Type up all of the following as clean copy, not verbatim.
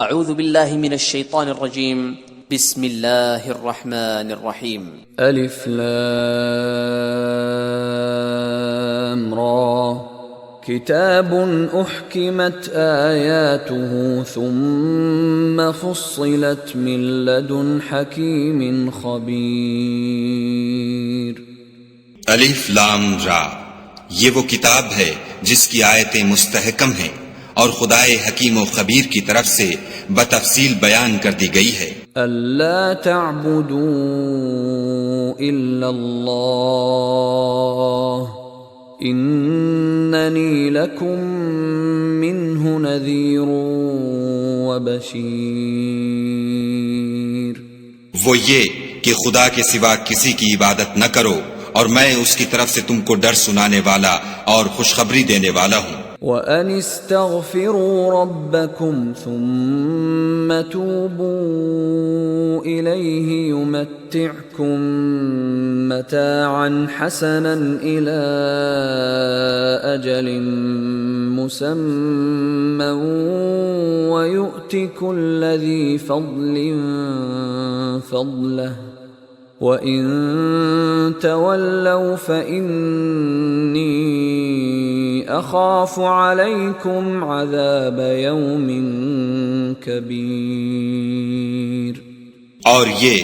اعوذ باللہ من الشیطان الرجیم بسم اللہ الرحمن الرحیم الف لام را کتاب احکمت آیاته ثم فصلت من لدن حکیم خبیر. الف لام را، یہ وہ کتاب ہے جس کی آیتیں مستحکم ہیں اور خدائے حکیم و خبیر کی طرف سے بتفصیل بیان کر دی گئی ہے. اللہ تعبدوا الا اللہ اننی لکم منہ نذیر وبشیر. وہ یہ کہ خدا کے سوا کسی کی عبادت نہ کرو اور میں اس کی طرف سے تم کو ڈر سنانے والا اور خوشخبری دینے والا ہوں. وَأَنِ اسْتَغْفِرُوا رَبَّكُمْ ثُمَّ تُوبُوا إِلَيْهِ يُمَتِّعْكُمْ مَتَاعًا حَسَنًا إِلَى أَجَلٍ مُّسَمًّى وَيُؤْتِ كُلَّ ذِي فَضْلٍ فَضْلَهُ وَإِن تَوَلَّوْا فَإِنِّي اخاف علیکم عذاب یوم کبیر. اور یہ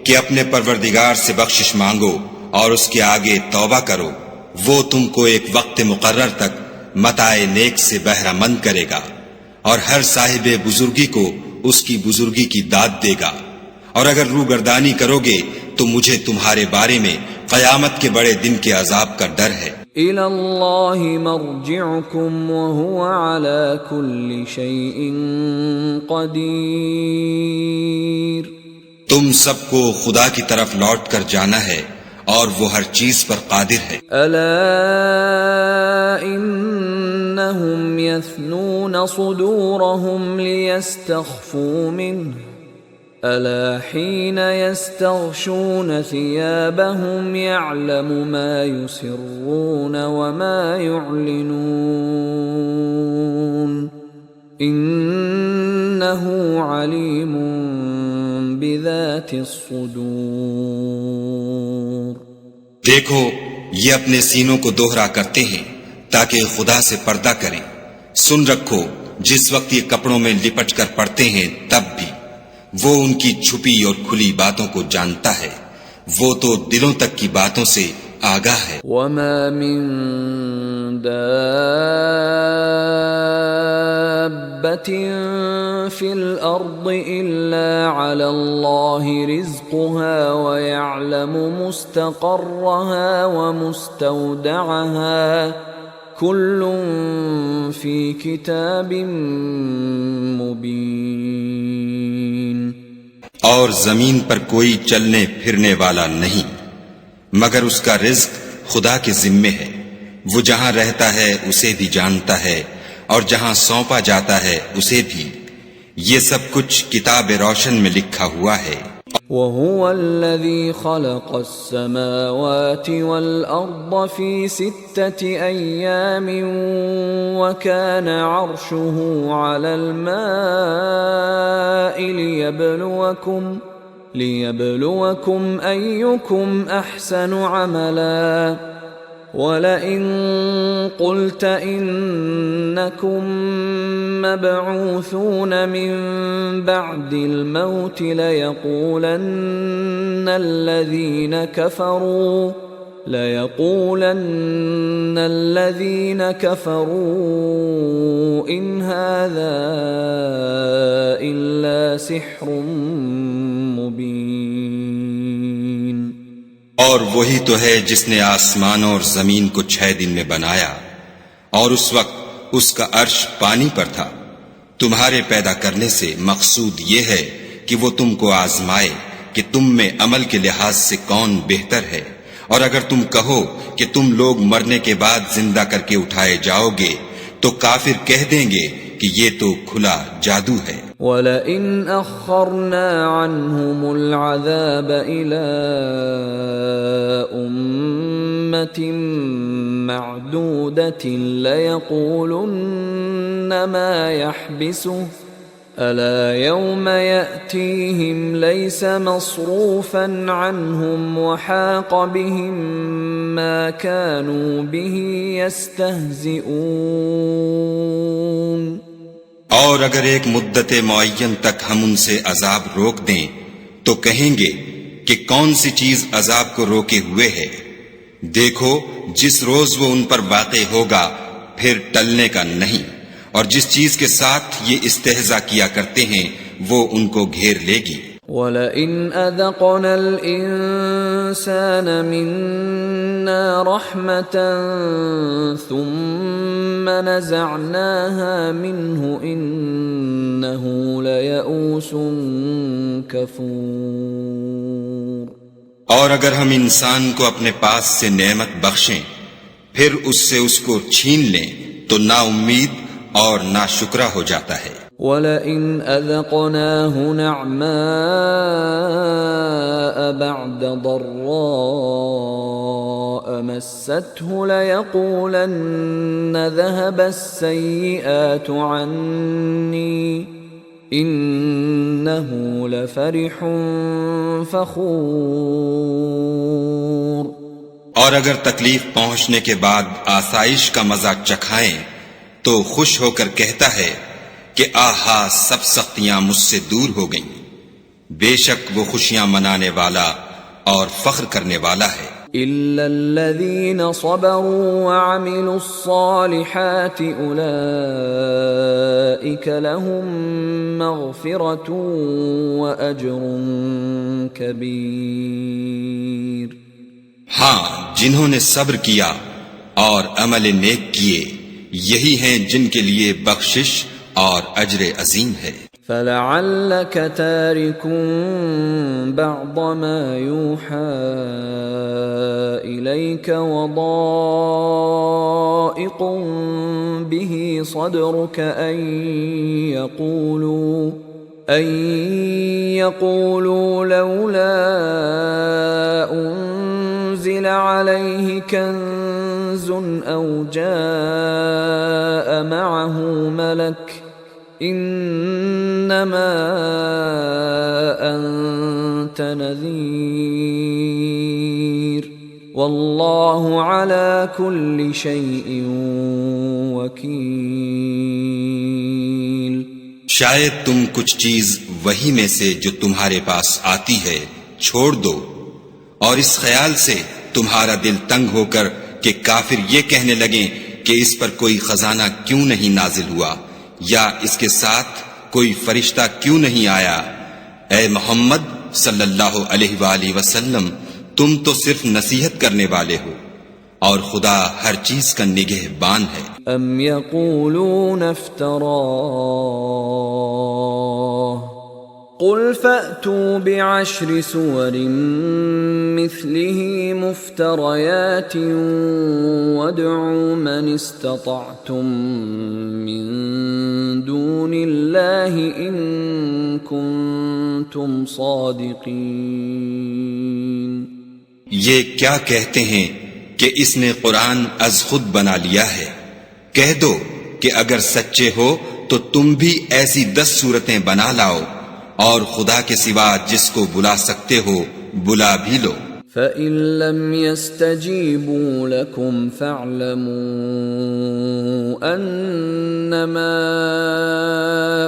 کہ اپنے پروردگار سے بخشش مانگو اور اس کے آگے توبہ کرو، وہ تم کو ایک وقت مقرر تک متاع نیک سے بہرہ مند کرے گا اور ہر صاحب بزرگی کو اس کی بزرگی کی داد دے گا. اور اگر روگردانی کرو گے تو مجھے تمہارے بارے میں قیامت کے بڑے دن کے عذاب کا ڈر ہے. إِلَى اللَّهِ مَرْجِعُكُمْ وَهُوَ عَلَى كُلِّ شَيْءٍ قَدِيرٌ. تم سب کو خدا کی طرف لوٹ کر جانا ہے اور وہ ہر چیز پر قادر ہے. أَلَا إِنَّهُمْ يَثْنُونَ صُدُورَهُمْ لِيَسْتَخْفُوا مِنْهُ أَلَا حِينَ يَسْتَغْشُونَ ثِيَابَهُمْ يَعْلَمُ مَا يُسِرُّونَ وَمَا يُعْلِنُونَ إِنَّهُ عَلِيمٌ بِذَاتِ الصُّدُورِ. دیکھو یہ اپنے سینوں کو دوہرا کرتے ہیں تاکہ خدا سے پردہ کریں. سن رکھو جس وقت یہ کپڑوں میں لپٹ کر پڑتے ہیں تب بھی وہ ان کی چھپی اور کھلی باتوں کو جانتا ہے. وہ تو دلوں تک کی باتوں سے آگاہ ہے. وَمَا مِن دَابَّةٍ فِي الْأَرْضِ إِلَّا عَلَى اللَّهِ رِزْقُهَا وَيَعْلَمُ مُسْتَقَرَّهَا وَمُسْتَوْدَعَهَا كُلٌّ فِي كِتَابٍ مُبِينٍ. اور زمین پر کوئی چلنے پھرنے والا نہیں مگر اس کا رزق خدا کے ذمے ہے. وہ جہاں رہتا ہے اسے بھی جانتا ہے اور جہاں سونپا جاتا ہے اسے بھی. یہ سب کچھ کتاب روشن میں لکھا ہوا ہے. وَهُوَ الَّذِي خَلَقَ السَّمَاوَاتِ وَالْأَرْضَ فِي 6 أَيَّامٍ وَكَانَ عَرْشُهُ عَلَى الْمَاءِ لِيَبْلُوَكُمْ أَيُّكُمْ أَحْسَنُ عَمَلًا. وَلَئِن قُلْتَ إِنَّكُمْ مَبْعُوثُونَ مِنْ بَعْدِ الْمَوْتِ لَيَقُولَنَّ الَّذِينَ كَفَرُوا إِنْ هَذَا إِلَّا سِحْرٌ مُبِينٌ. اور وہی تو ہے جس نے آسمانوں اور زمین کو 6 دن میں بنایا اور اس وقت اس کا عرش پانی پر تھا. تمہارے پیدا کرنے سے مقصود یہ ہے کہ وہ تم کو آزمائے کہ تم میں عمل کے لحاظ سے کون بہتر ہے. اور اگر تم کہو کہ تم لوگ مرنے کے بعد زندہ کر کے اٹھائے جاؤ گے تو کافر کہہ دیں گے کہ یہ تو کھلا جادو ہے. وَلَئِنْ أَخَّرْنَا عَنْهُمُ الْعَذَابَ إِلَىٰ أُمَّةٍ مَّعْدُودَةٍ لَيَقُولُنَّ مَا ألا يوم يأتيهم ليس مصروفا عنهم وحاق بهم ما كانوا به يستهزئون. اور اگر ایک مدت معین تک ہم ان سے عذاب روک دیں تو کہیں گے کہ کون سی چیز عذاب کو روکے ہوئے ہے. دیکھو جس روز وہ ان پر واقع ہوگا پھر ٹلنے کا نہیں، اور جس چیز کے ساتھ یہ استہزاء کیا کرتے ہیں وہ ان کو گھیر لے گی. وَلَئِنْ أَذَقْنَا الْإِنسَانَ مِنَّا رَحْمَةً ثُمَّ نَزَعْنَاهَا مِنْهُ إِنَّهُ لَيَئُوسٌ كَفُورٌ. اور اگر ہم انسان کو اپنے پاس سے نعمت بخشیں پھر اس سے اس کو چھین لیں تو نا امید اور ناشکرا ہو جاتا ہے. وَلَئِنْ أَذَقْنَاهُ نَعْمَاءَ بَعْدَ ضَرَّاءَ مَسَّتْهُ لَيَقُولَنَّ ذَهَبَ السَّيِّئَاتُ عَنِّي إِنَّهُ لَفَرِحٌ فَخُورٌ. اور اگر تکلیف پہنچنے کے بعد آسائش کا مزہ چکھائیں تو خوش ہو کر کہتا ہے کہ آہا سب سختیاں مجھ سے دور ہو گئیں. بے شک وہ خوشیاں منانے والا اور فخر کرنے والا ہے. إِلَّا الَّذِينَ صَبَرُوا وَعَمِلُوا الصَّالِحَاتِ أُولَئِكَ لَهُم مَّغْفِرَةٌ وَأَجْرٌ كَبِيرٌ. ہاں جنہوں نے صبر کیا اور عمل نیک کیے یہی ہیں جن کے لیے بخشش اور اجر عظیم ہے. فَلَعَلَّكَ تَارِكٌ بَعْضَ مَا يُوحَى إِلَيْكَ وَضَائِقٌ بِهِ صَدْرُكَ أَن يَقُولُوا لَوْلَا أُنزِلَ عَلَيْهِ كَنزٌ أَوْ جَاءَ مَعَهُ مَلَكٌ إِنَّمَا أَنْتَ نَذِيرٌ وَاللَّهُ عَلَى كُلِّ شَيْءٍ وَكِيلٌ. شاید تم کچھ چیز وہی میں سے جو تمہارے پاس آتی ہے چھوڑ دو، اور اس خیال سے تمہارا دل تنگ ہو کر کہ کافر یہ کہنے لگیں کہ اس پر کوئی خزانہ کیوں نہیں نازل ہوا یا اس کے ساتھ کوئی فرشتہ کیوں نہیں آیا. اے محمد صلی اللہ علیہ وآلہ وسلم تم تو صرف نصیحت کرنے والے ہو اور خدا ہر چیز کا نگہبان ہے. ام یقولون افتراہ قل فأتوا بعشر سور مثله مفتريات وادعوا من استطعتم من دون الله إن كنتم صادقين. یہ کیا کہتے ہیں کہ اس نے قرآن از خود بنا لیا ہے؟ کہہ دو کہ اگر سچے ہو تو تم بھی ایسی 10 صورتیں بنا لاؤ اور خدا کے سوا جس کو بلا سکتے ہو بلا بھی لو. فَإِن لَّمْ يَسْتَجِيبُوا لَكُمْ فَاعْلَمُوا أَنَّمَا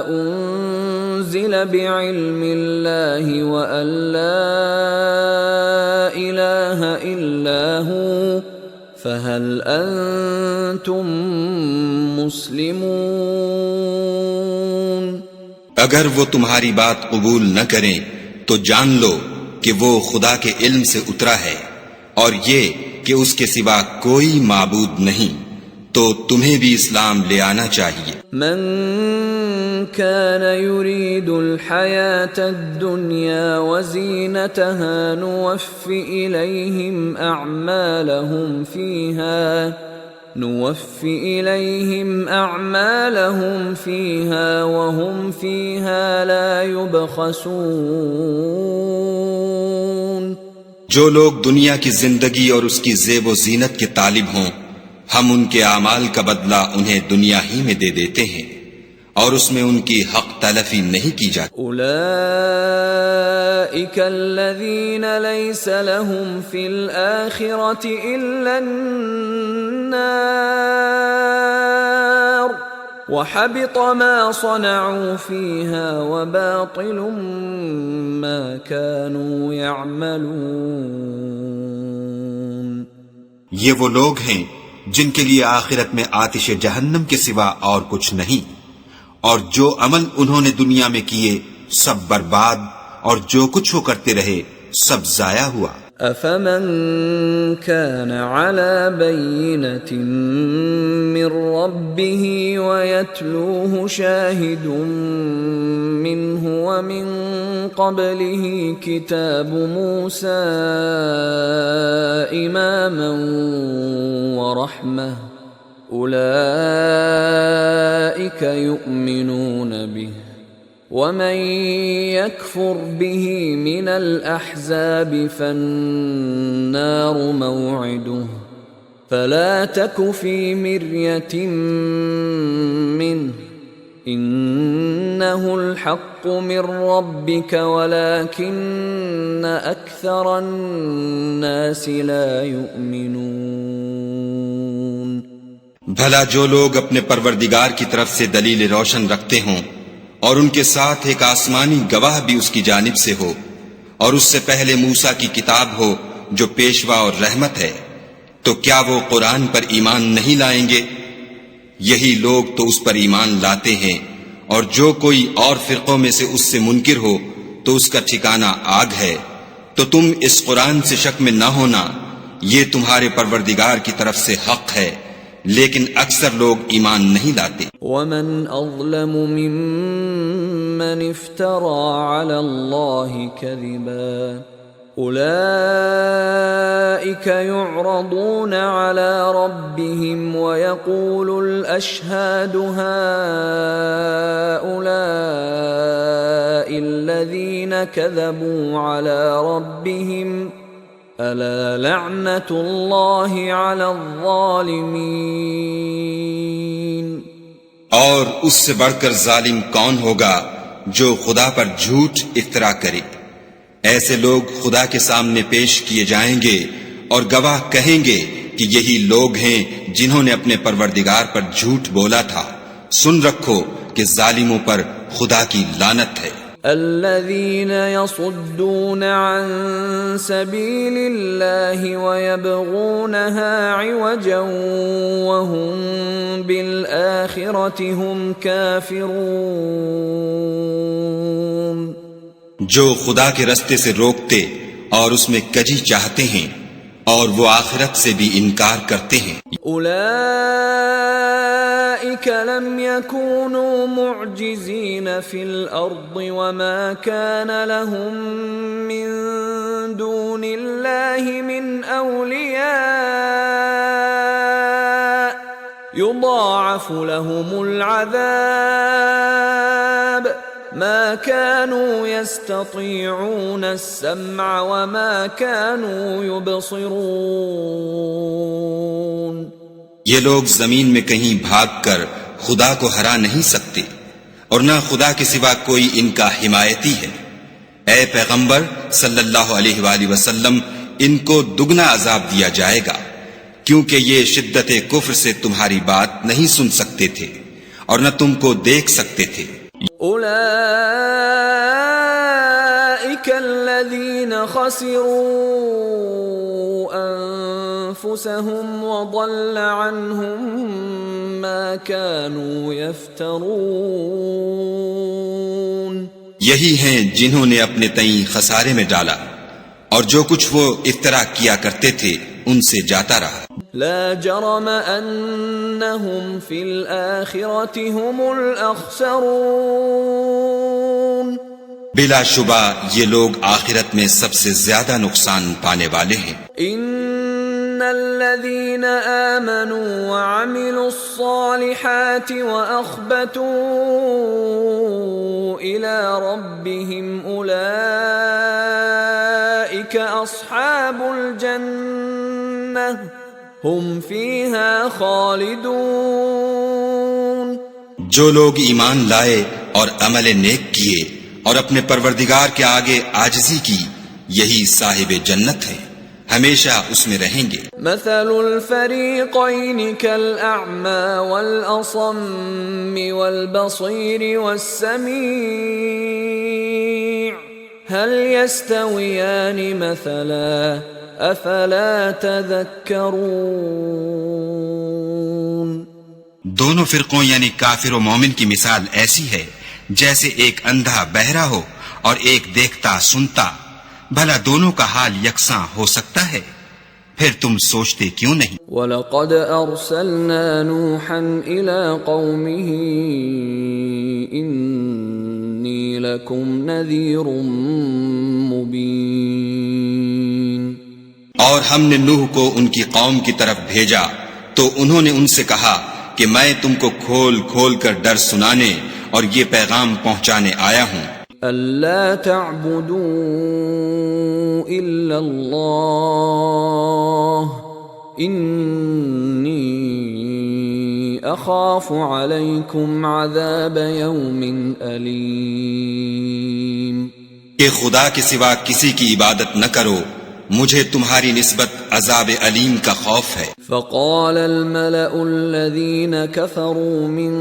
أُنزِلَ بِعِلْمِ اللَّهِ وَأَن لَّا إِلَٰهَ إِلَّا هُوَ فَهَلْ أَنتُم مُّسْلِمُونَ. اگر وہ تمہاری بات قبول نہ کریں تو جان لو کہ وہ خدا کے علم سے اترا ہے اور یہ کہ اس کے سوا کوئی معبود نہیں، تو تمہیں بھی اسلام لے آنا چاہیے. من كان يريد الحياة الدنيا وزينتها نوفِ إليهم أعمالهم فيها وهم فيها لا يبخسون. جو لوگ دنیا کی زندگی اور اس کی زیب و زینت کے طالب ہوں ہم ان کے اعمال کا بدلہ انہیں دنیا ہی میں دے دیتے ہیں اور اس میں ان کی حق تلفی نہیں کی جاتی۔ اولئک الذین لیس لهم فی الآخرة الا النار وحبط ما صنعوا فیہا وباطل ما كانوا يعملون۔ یہ وہ لوگ ہیں جن کے لیے آخرت میں آتش جہنم کے سوا اور کچھ نہیں، اور جو عمل انہوں نے دنیا میں کیے سب برباد، اور جو کچھ وہ کرتے رہے سب ضائع ہوا۔ افمن كان على بينة من ربه ويتلوه شاهد منه ومن قبله كتاب موسى إماما ورحمة أولئك يؤمنون به ومن يكفر به من الأحزاب فالنار موعده فلا تك في مرية منه إنه الحق من ربك ولكن أكثر الناس لا يؤمنون۔ بھلا جو لوگ اپنے پروردگار کی طرف سے دلیل روشن رکھتے ہوں اور ان کے ساتھ ایک آسمانی گواہ بھی اس کی جانب سے ہو، اور اس سے پہلے موسیٰ کی کتاب ہو جو پیشوا اور رحمت ہے، تو کیا وہ قرآن پر ایمان نہیں لائیں گے؟ یہی لوگ تو اس پر ایمان لاتے ہیں، اور جو کوئی اور فرقوں میں سے اس سے منکر ہو تو اس کا ٹھکانہ آگ ہے۔ تو تم اس قرآن سے شک میں نہ ہونا، یہ تمہارے پروردگار کی طرف سے حق ہے، لیکن اکثر لوگ ایمان نہیں لاتے۔ ومن اظلم ممن افترى على الله كذبا اولئك يعرضون على ربهم ويقول الاشهاد هؤلاء الذين كذبوا على ربهم الا لعنت اللہ علی الظالمین۔ اور اس سے بڑھ کر ظالم کون ہوگا جو خدا پر جھوٹ افترا کرے؟ ایسے لوگ خدا کے سامنے پیش کیے جائیں گے اور گواہ کہیں گے کہ یہی لوگ ہیں جنہوں نے اپنے پروردگار پر جھوٹ بولا تھا۔ سن رکھو کہ ظالموں پر خدا کی لعنت ہے۔ الذين يصدون عن سبيل الله ويبغونها عوجا وهم بالآخرة هم كافرون۔ جو خدا کے رستے سے روکتے اور اس میں کجی چاہتے ہیں اور وہ آخرت سے بھی انکار کرتے ہیں۔ اولئک لم يكونوا معجزين في الأرض وما كان لهم من دون الله من أولياء يضاعف لهم العذاب ما كانوا يستطيعون السمع وما كانوا يبصرون۔ یہ لوگ زمین میں کہیں بھاگ کر خدا کو ہرا نہیں سکتے، اور نہ خدا کے سوا کوئی ان کا حمایتی ہے۔ اے پیغمبر صلی اللہ علیہ وآلہ وسلم، ان کو دگنا عذاب دیا جائے گا، کیونکہ یہ شدت کفر سے تمہاری بات نہیں سن سکتے تھے اور نہ تم کو دیکھ سکتے تھے۔ اولئک الذین خسروا انفسهم وضل عنهم ما كانوا يفترون۔ یہی ہیں جنہوں نے اپنے تئیں خسارے میں ڈالا، اور جو کچھ وہ افترا کیا کرتے تھے ان سے جاتا رہا۔ لا جرم انہم فی الآخرة هم الاخسرون۔ بلا شبہ یہ لوگ آخرت میں سب سے زیادہ نقصان پانے والے ہیں۔ ان الذین آمنوا وعملوا الصالحات واخبتوا الى ربهم اولئک اصحاب الجنہ هم فیہا خالدون۔ جو لوگ ایمان لائے اور عمل نیک کیے اور اپنے پروردگار کے آگے عاجزی کی، یہی صاحب جنت ہیں، ہمیشہ اس میں رہیں گے۔ مثل الفریقین کالأعمى والأصم والبصیر والسمیع هل يستویان مثلا افلا تذکرون۔ دونوں فرقوں یعنی کافر و مومن کی مثال ایسی ہے جیسے ایک اندھا بہرا ہو اور ایک دیکھتا سنتا، بھلا دونوں کا حال یکساں ہو سکتا ہے؟ پھر تم سوچتے کیوں نہیں؟ وَلَقَدْ أَرْسَلْنَا نُوحًا إِلَىٰ قَوْمِهِ إِنِّي لَكُمْ نَذِيرٌ مُبِينٌ۔ اور ہم نے نوح کو ان کی قوم کی طرف بھیجا تو انہوں نے ان سے کہا کہ میں تم کو کھول کھول کر ڈر سنانے اور یہ پیغام پہنچانے آیا ہوں۔ أَلَّا تَعْبُدُوا إِلَّا اللَّهَ إِنِّي أَخَافُ عَلَيْكُمْ عَذَابَ يَوْمٍ أَلِيمٍ۔ کہ خدا کے سوا کسی کی عبادت نہ کرو، مجھے تمہاری نسبت عذاب علیم کا خوف ہے۔ فقال الملأ الذين كفروا من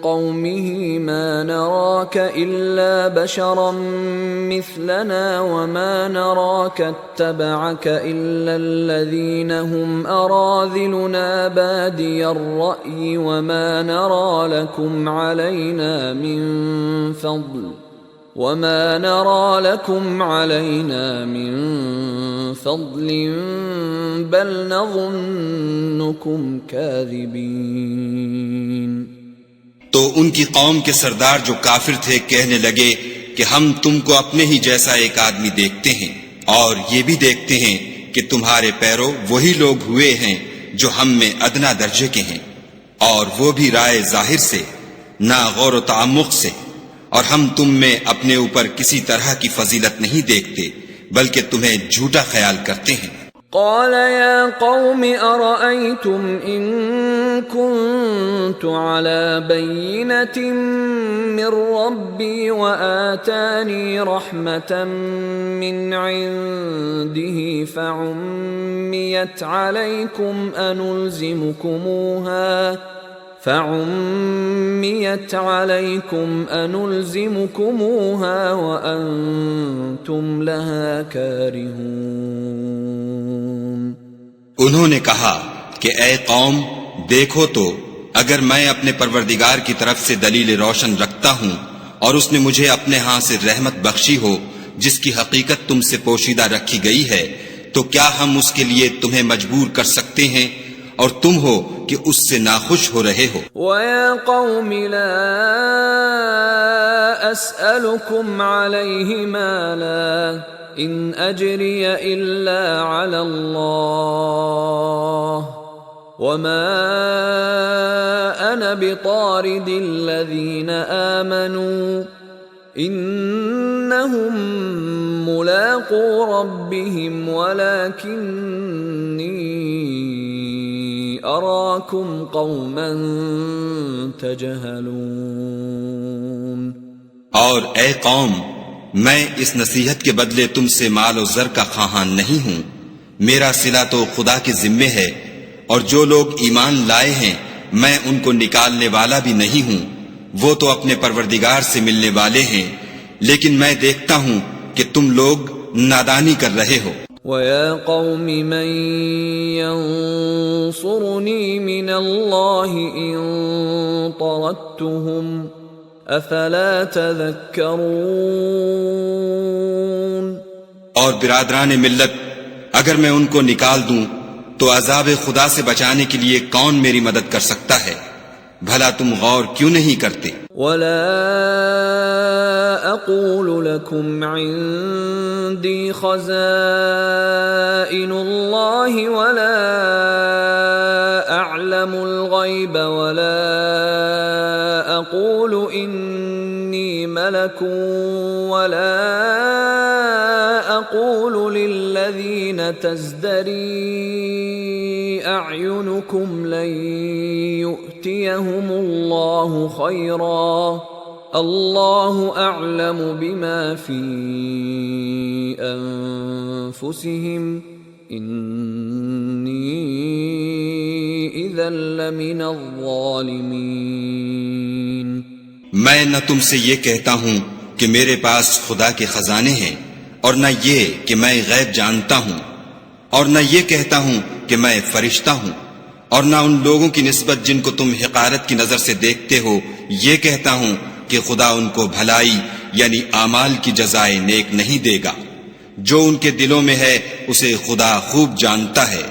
قومه ما نراك إلا بشرا مثلنا وما نراك اتبعك إلا الذين هم أراذلنا بادي الرأي وما نرى لكم علينا من فضل بل نظنكم كاذبين۔ تو ان کی قوم کے سردار جو کافر تھے کہنے لگے کہ ہم تم کو اپنے ہی جیسا ایک آدمی دیکھتے ہیں اور یہ بھی دیکھتے ہیں کہ تمہارے پیرو وہی لوگ ہوئے ہیں جو ہم میں ادنا درجے کے ہیں، اور وہ بھی رائے ظاہر سے، نہ غور و تعمق سے، اور ہم تم میں اپنے اوپر کسی طرح کی فضیلت نہیں دیکھتے بلکہ تمہیں جھوٹا خیال کرتے ہیں۔ قال يا قوم أرأيتم إن كنت على بينة من ربي وآتاني رحمة من عنده فعميت عليكم أنلزمكموها وأنتم لها كارهون۔ انہوں نے کہا کہ اے قوم دیکھو تو، اگر میں اپنے پروردگار کی طرف سے دلیل روشن رکھتا ہوں اور اس نے مجھے اپنے ہاں سے رحمت بخشی ہو جس کی حقیقت تم سے پوشیدہ رکھی گئی ہے، تو کیا ہم اس کے لیے تمہیں مجبور کر سکتے ہیں اور تم ہو کہ اس سے ناخوش ہو رہے ہو؟ وَيَا قَوْمِ لَا أَسْأَلُكُمْ عَلَيْهِ مَالًا إِنْ أَجْرِيَ إِلَّا عَلَى اللَّهِ وَمَا أَنَا بِطَارِدِ الَّذِينَ آمَنُوا إِنَّهُمْ مُلَاقُو رَبِّهِمْ وَلَكِنِّي أَرَاكُمْ قَوْمًا تَجْهَلُونَ۔ اور اے قوم، میں اس نصیحت کے بدلے تم سے مال و زر کا خواہاں نہیں ہوں، میرا صلہ تو خدا کے ذمے ہے، اور جو لوگ ایمان لائے ہیں میں ان کو نکالنے والا بھی نہیں ہوں، وہ تو اپنے پروردگار سے ملنے والے ہیں، لیکن میں دیکھتا ہوں کہ تم لوگ نادانی کر رہے ہو۔ وَيَا قَوْمِ مَن يَنصُرُنِي مِنَ اللَّهِ إِن طَرَدتُّهُمْ أَفَلَا تَذَكَّرُونَ۔ اور برادران ملت، اگر میں ان کو نکال دوں تو عذاب خدا سے بچانے کے لیے کون میری مدد کر سکتا ہے؟ بھلا تم غور کیوں نہیں کرتے؟ وَلَا أَقُولُ لَكُمْ عِندِي خَزَائِنُ اللَّهِ وَلَا أَعْلَمُ الْغَيْبَ وَلَا أَقُولُ إِنِّي مَلَكٌ وَلَا أَقُولُ لِلَّذِينَ تَزْدَرِي أَعْيُنُكُمْ لَن يُؤْتَوْا يؤتيهم الله خيرا اللہ اعلم بما فی انفسهم انی اذا لمن الظالمین۔ میں نہ تم سے یہ کہتا ہوں کہ میرے پاس خدا کے خزانے ہیں، اور نہ یہ کہ میں غیب جانتا ہوں، اور نہ یہ کہتا ہوں کہ میں فرشتہ ہوں، اور نہ ان لوگوں کی نسبت جن کو تم حقارت کی نظر سے دیکھتے ہو یہ کہتا ہوں کہ خدا ان کو بھلائی یعنی اعمال کی جزائے نیک نہیں دے گا۔ جو ان کے دلوں میں ہے اسے خدا خوب جانتا ہے،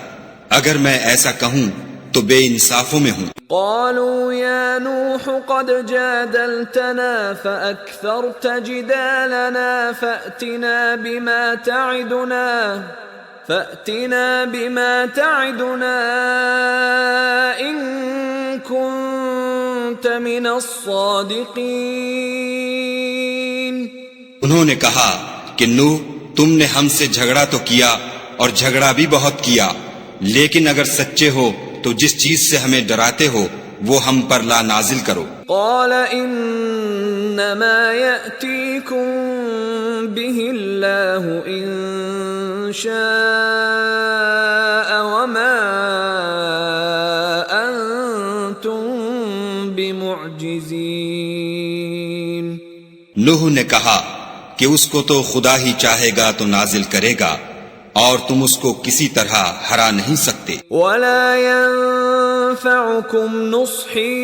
اگر میں ایسا کہوں تو بے انصافوں میں ہوں۔ قالوا يا نوح قد جادلتنا فأكثرت جدالنا فأتنا بما تعدنا إن كنت من الصادقين۔ انہوں نے کہا کہ نوح تم نے ہم سے جھگڑا تو کیا اور جھگڑا بھی بہت کیا، لیکن اگر سچے ہو تو جس چیز سے ہمیں ڈراتے ہو وہ ہم پر لا نازل کرو۔ قال انما يأتيكم به الله ان شاء وما انتم بمعجزين۔ نوح نے کہا کہ اس کو تو خدا ہی چاہے گا تو نازل کرے گا، اور تم اس کو کسی طرح ہرا نہیں سکتے۔ ولا ينفعكم نصحي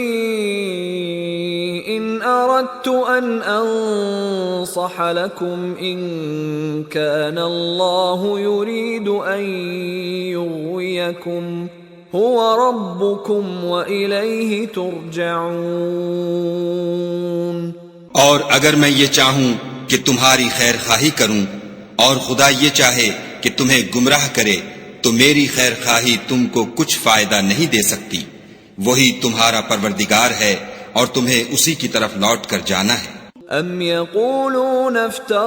ان اردت ان انصح لكم ان كان الله يريد ان يغويكم هو ربكم واليه ترجعون۔ اور اگر میں یہ چاہوں کہ تمہاری خیر خواہی کروں اور خدا یہ چاہے کہ تمہیں گمراہ کرے تو میری خیر خواہی تم کو کچھ فائدہ نہیں دے سکتی، وہی تمہارا پروردگار ہے اور تمہیں اسی کی طرف لوٹ کر جانا ہے۔ ام یقولون افتراہ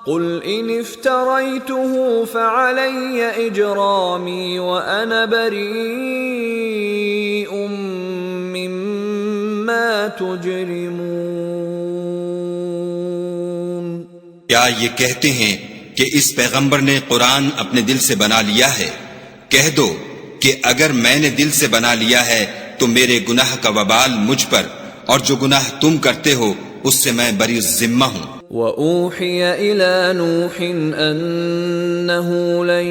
قل ان افتریته فعلی اجرامی وانا بریء مما تجرمون۔ کیا یہ کہتے ہیں کہ اس پیغمبر نے قرآن اپنے دل سے بنا لیا ہے؟ کہہ دو کہ اگر میں نے دل سے بنا لیا ہے تو میرے گناہ کا وبال مجھ پر، اور جو گناہ تم کرتے ہو اس سے میں بری الذمہ ہوں۔ وَأُوحِيَ إِلَى نُوحٍ أَنَّهُ لَن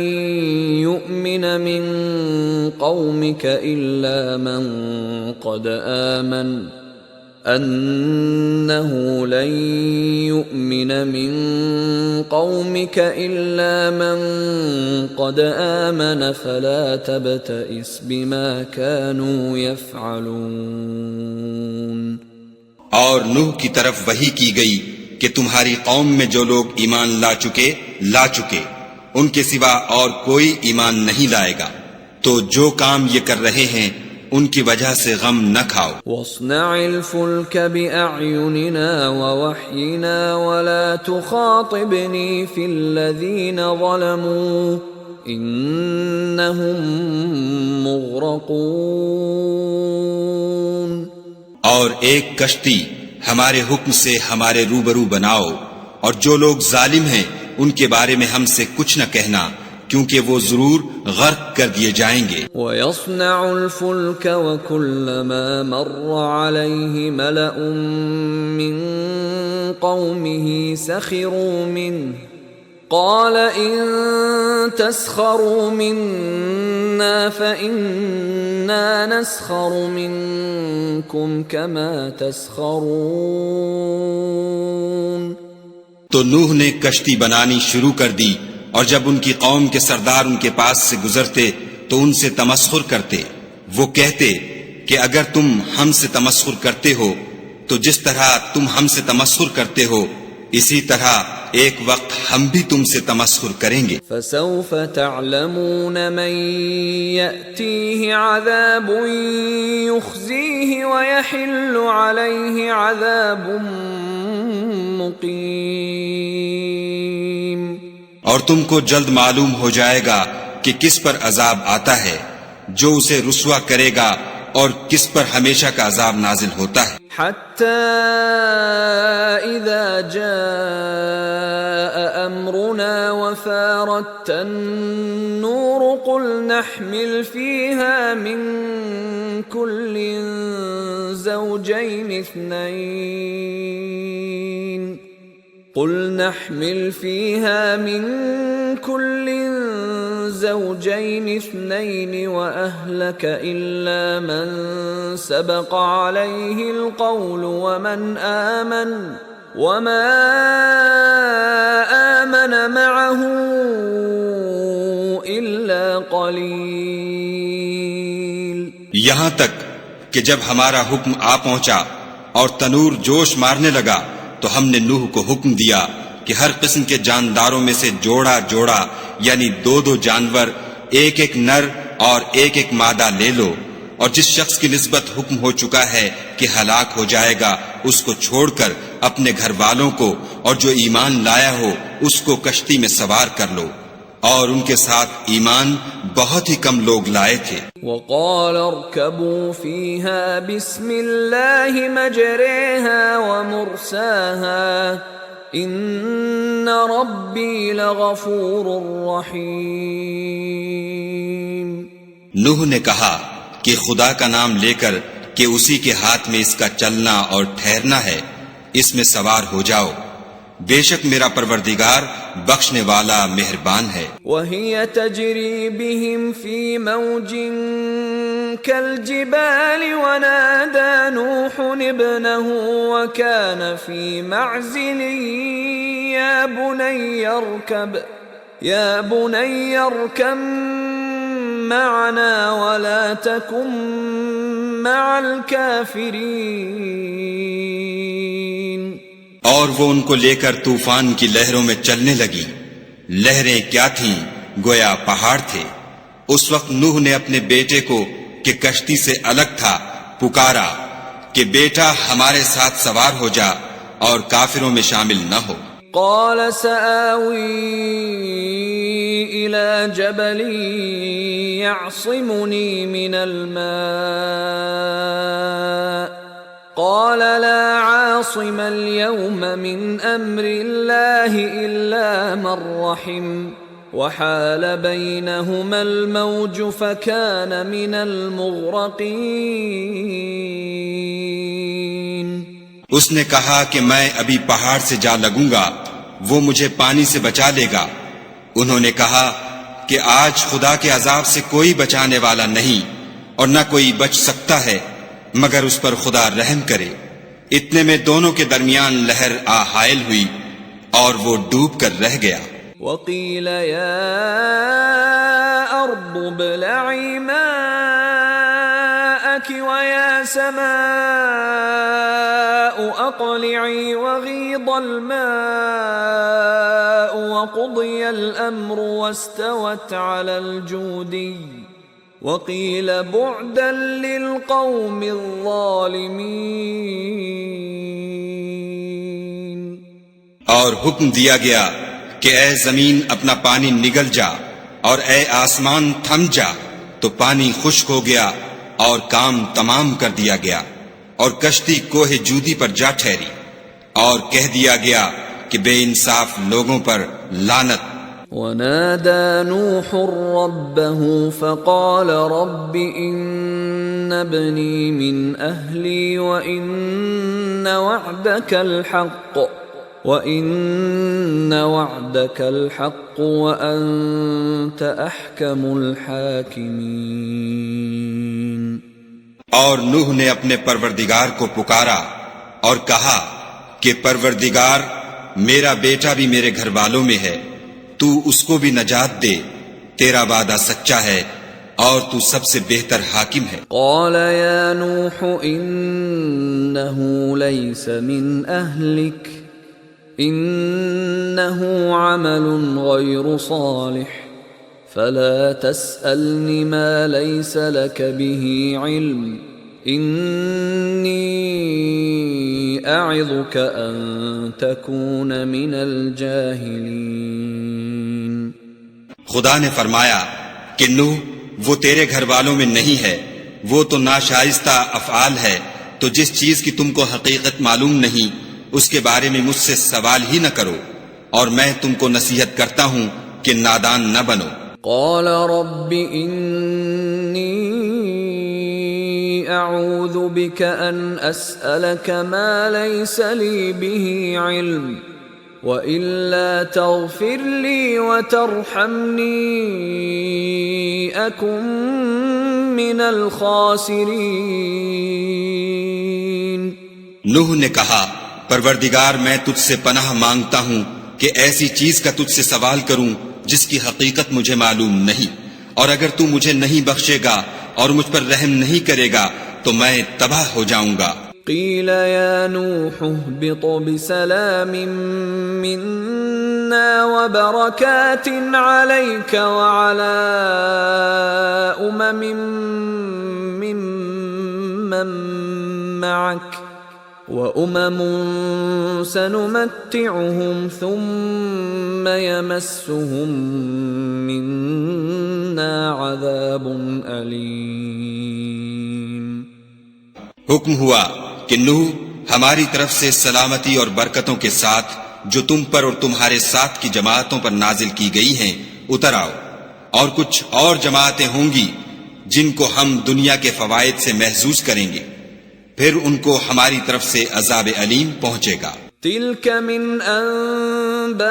يُؤْمِنَ مِن قَوْمِكَ إِلَّا مَن قَدْ آمَنَ فَلَا تَبْتَئِسْ بِمَا كَانُوا يَفْعَلُونَ۔ اور نوح کی طرف وحی کی گئی کہ تمہاری قوم میں جو لوگ ایمان لا چکے ان کے سوا اور کوئی ایمان نہیں لائے گا، تو جو کام یہ کر رہے ہیں ان کی وجہ سے غم نہ کھاؤ۔ وَاصْنَعِ الْفُلْكَ بِأَعْيُنِنَا وَوَحْيِنَا وَلَا تُخَاطِبْنِي فِي الَّذِينَ ظَلَمُوا إِنَّهُمْ مُغْرَقُونَ۔ اور ایک کشتی ہمارے حکم سے ہمارے روبرو بناؤ، اور جو لوگ ظالم ہیں ان کے بارے میں ہم سے کچھ نہ کہنا، کیونکہ وہ ضرور غرق کر دیے جائیں گے۔ وَيَصْنَعُ الْفُلْكَ وَكُلَّمَا مَرَّ عَلَيْهِ مَلَأٌ مِّن قَوْمِهِ سَخِرُوا مِنْهُ قَالَ إِن تَسْخَرُوا مِنَّا فَإِنَّا نَسْخَرُ مِنكُمْ كَمَا تَسْخَرُونَ۔ تو نوح نے کشتی بنانی شروع کر دی، اور جب ان کی قوم کے سردار ان کے پاس سے گزرتے تو ان سے تمسخر کرتے۔ وہ کہتے کہ اگر تم ہم سے تمسخر کرتے ہو تو جس طرح تم ہم سے تمسخر کرتے ہو اسی طرح ایک وقت ہم بھی تم سے تمسخر کریں گے۔ فسوف تعلمون من يأتيه عذاب يخزيه ويحل عليه عذاب مقيم۔ اور تم کو جلد معلوم ہو جائے گا کہ کس پر عذاب آتا ہے جو اسے رسوا کرے گا اور کس پر ہمیشہ کا عذاب نازل ہوتا ہے. حتى إذا جاء أمرنا وفارت النور قل نحمل فيها من كل زوجين اثنين وأهلك إلا من سبق عليه القول وما آمن معه إلا قليل. یہاں تک کہ جب ہمارا حکم آ پہنچا اور تنور جوش مارنے لگا تو ہم نے نوح کو حکم دیا کہ ہر قسم کے جانداروں میں سے جوڑا جوڑا یعنی 2 جانور، ایک نر اور ایک مادہ لے لو، اور جس شخص کی نسبت حکم ہو چکا ہے کہ ہلاک ہو جائے گا اس کو چھوڑ کر اپنے گھر والوں کو اور جو ایمان لایا ہو اس کو کشتی میں سوار کر لو، اور ان کے ساتھ ایمان بہت ہی کم لوگ لائے تھے. وقال اركبوا فيها بسم الله مجريها ومرساها ان ربي لغفور رحيم. نوح نے کہا کہ خدا کا نام لے کر کہ اسی کے ہاتھ میں اس کا چلنا اور ٹھہرنا ہے، اس میں سوار ہو جاؤ، بے شک میرا پروردگار بخشنے والا مہربان ہے. وهي تجري بهم في موج كالجبال ونادى نوح ابنه وكان في معزل يا بني اركب معنا ولا تكن مع الكافرين. اور وہ ان کو لے کر طوفان کی لہروں میں چلنے لگی. لہریں کیا تھیں؟ گویا پہاڑ تھے. اس وقت نوح نے اپنے بیٹے کو کہ کشتی سے الگ تھا پکارا کہ بیٹا ہمارے ساتھ سوار ہو جا اور کافروں میں شامل نہ ہو. قال سآوي إلى جبل يعصمني من الماء قال لا عاصم اليوم من أمر الله إلا من رحم وحال بينهما الموج فكان من المغرقين. اس نے کہا کہ میں ابھی پہاڑ سے جا لگوں گا، وہ مجھے پانی سے بچا لے گا. انہوں نے کہا کہ آج خدا کے عذاب سے کوئی بچانے والا نہیں اور نہ کوئی بچ سکتا ہے مگر اس پر خدا رحم کرے. اتنے میں دونوں کے درمیان لہر آ حائل ہوئی اور وہ ڈوب کر رہ گیا. وقيل يا أرض ابلعي ماءك ويا سماء أقلعي وغيض الماء وقضي الأمر واستوت على الجودي وقيل بعدا للقوم الظالمين. اور حکم دیا گیا کہ اے زمین اپنا پانی نگل جا اور اے آسمان تھم جا، تو پانی خشک ہو گیا اور کام تمام کر دیا گیا اور کشتی کوہ جودی پر جا ٹھہری، اور کہہ دیا گیا کہ بے انصاف لوگوں پر لعنت. ونادى نوح ربه فقال رب إن ابني من أهلي وإن وعدك الحق وأنت أحكم الحاكمين. اور نوح نے اپنے پروردگار کو پکارا اور کہا کہ پروردگار میرا بیٹا بھی میرے گھر والوں میں ہے، تو اس کو بھی نجات دے، تیرا وعدہ سچا ہے اور تو سب سے بہتر حاکم ہے. قال يا نوح إنه ليس من أهلك إنه عمل غير صالح فلا تسألني ما ليس لك به علم إني أعظك أن تكون من الجاهلين. خدا نے فرمایا کہ نوح وہ تیرے گھر والوں میں نہیں ہے، وہ تو ناشائستہ افعال ہے، تو جس چیز کی تم کو حقیقت معلوم نہیں اس کے بارے میں مجھ سے سوال ہی نہ کرو، اور میں تم کو نصیحت کرتا ہوں کہ نادان نہ بنو۔ قال رب انی اعوذ بک ان اسألک ما لیس لی به علم وَإِلَّا تَغْفِرْ لِي وَتَرْحَمْنِي أَكُنْ مِنَ الْخَاسِرِينَ۔ نوح نے کہا، پروردگار میں تجھ سے پناہ مانگتا ہوں کہ ایسی چیز کا تجھ سے سوال کروں جس کی حقیقت مجھے معلوم نہیں، اور اگر تو مجھے نہیں بخشے گا اور مجھ پر رحم نہیں کرے گا تو میں تباہ ہو جاؤں گا۔ قیل یا نوح اہبط بسلام منا وبرکات علیک وعلی ممن معک وأمم سنمتعهم ثم يمسهم منا عذاب أليم۔ حکم ہوا کہ نوح ہماری طرف سے سلامتی اور برکتوں کے ساتھ جو تم پر اور تمہارے ساتھ کی جماعتوں پر نازل کی گئی ہیں اتر آؤ، اور کچھ اور جماعتیں ہوں گی جن کو ہم دنیا کے فوائد سے محظوظ کریں گے، پھر ان کو ہماری طرف سے عذاب علیم پہنچے گا۔ تلک من انباء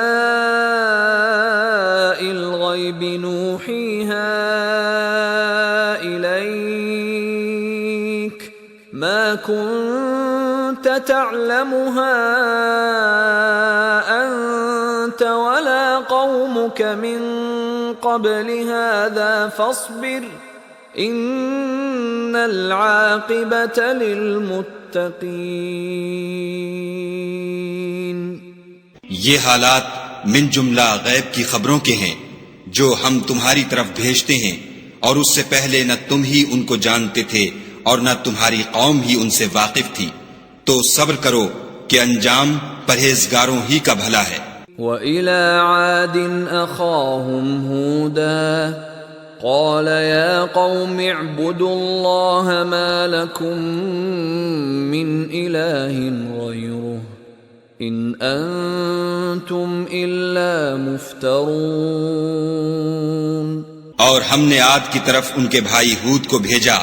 الغیب نوحیها الیک ما كنت تعلمها انت ولا قومك من قبل هذا فاصبر ان العاقبۃ للمتقین۔ یہ حالات من جملہ غیب کی خبروں کے ہیں جو ہم تمہاری طرف بھیجتے ہیں، اور اس سے پہلے نہ تم ہی ان کو جانتے تھے اور نہ تمہاری قوم ہی ان سے واقف تھی، تو صبر کرو کہ انجام پرہیزگاروں ہی کا بھلا ہے۔ وَإِلَىٰ عَادٍ أَخَاهُمْ هُودًا قال يا قوم اعبدوا الله ما لكم من إله غيره إن أنتم إلا مفترون۔ اور ہم نے عاد کی طرف ان کے بھائی ہود کو بھیجا،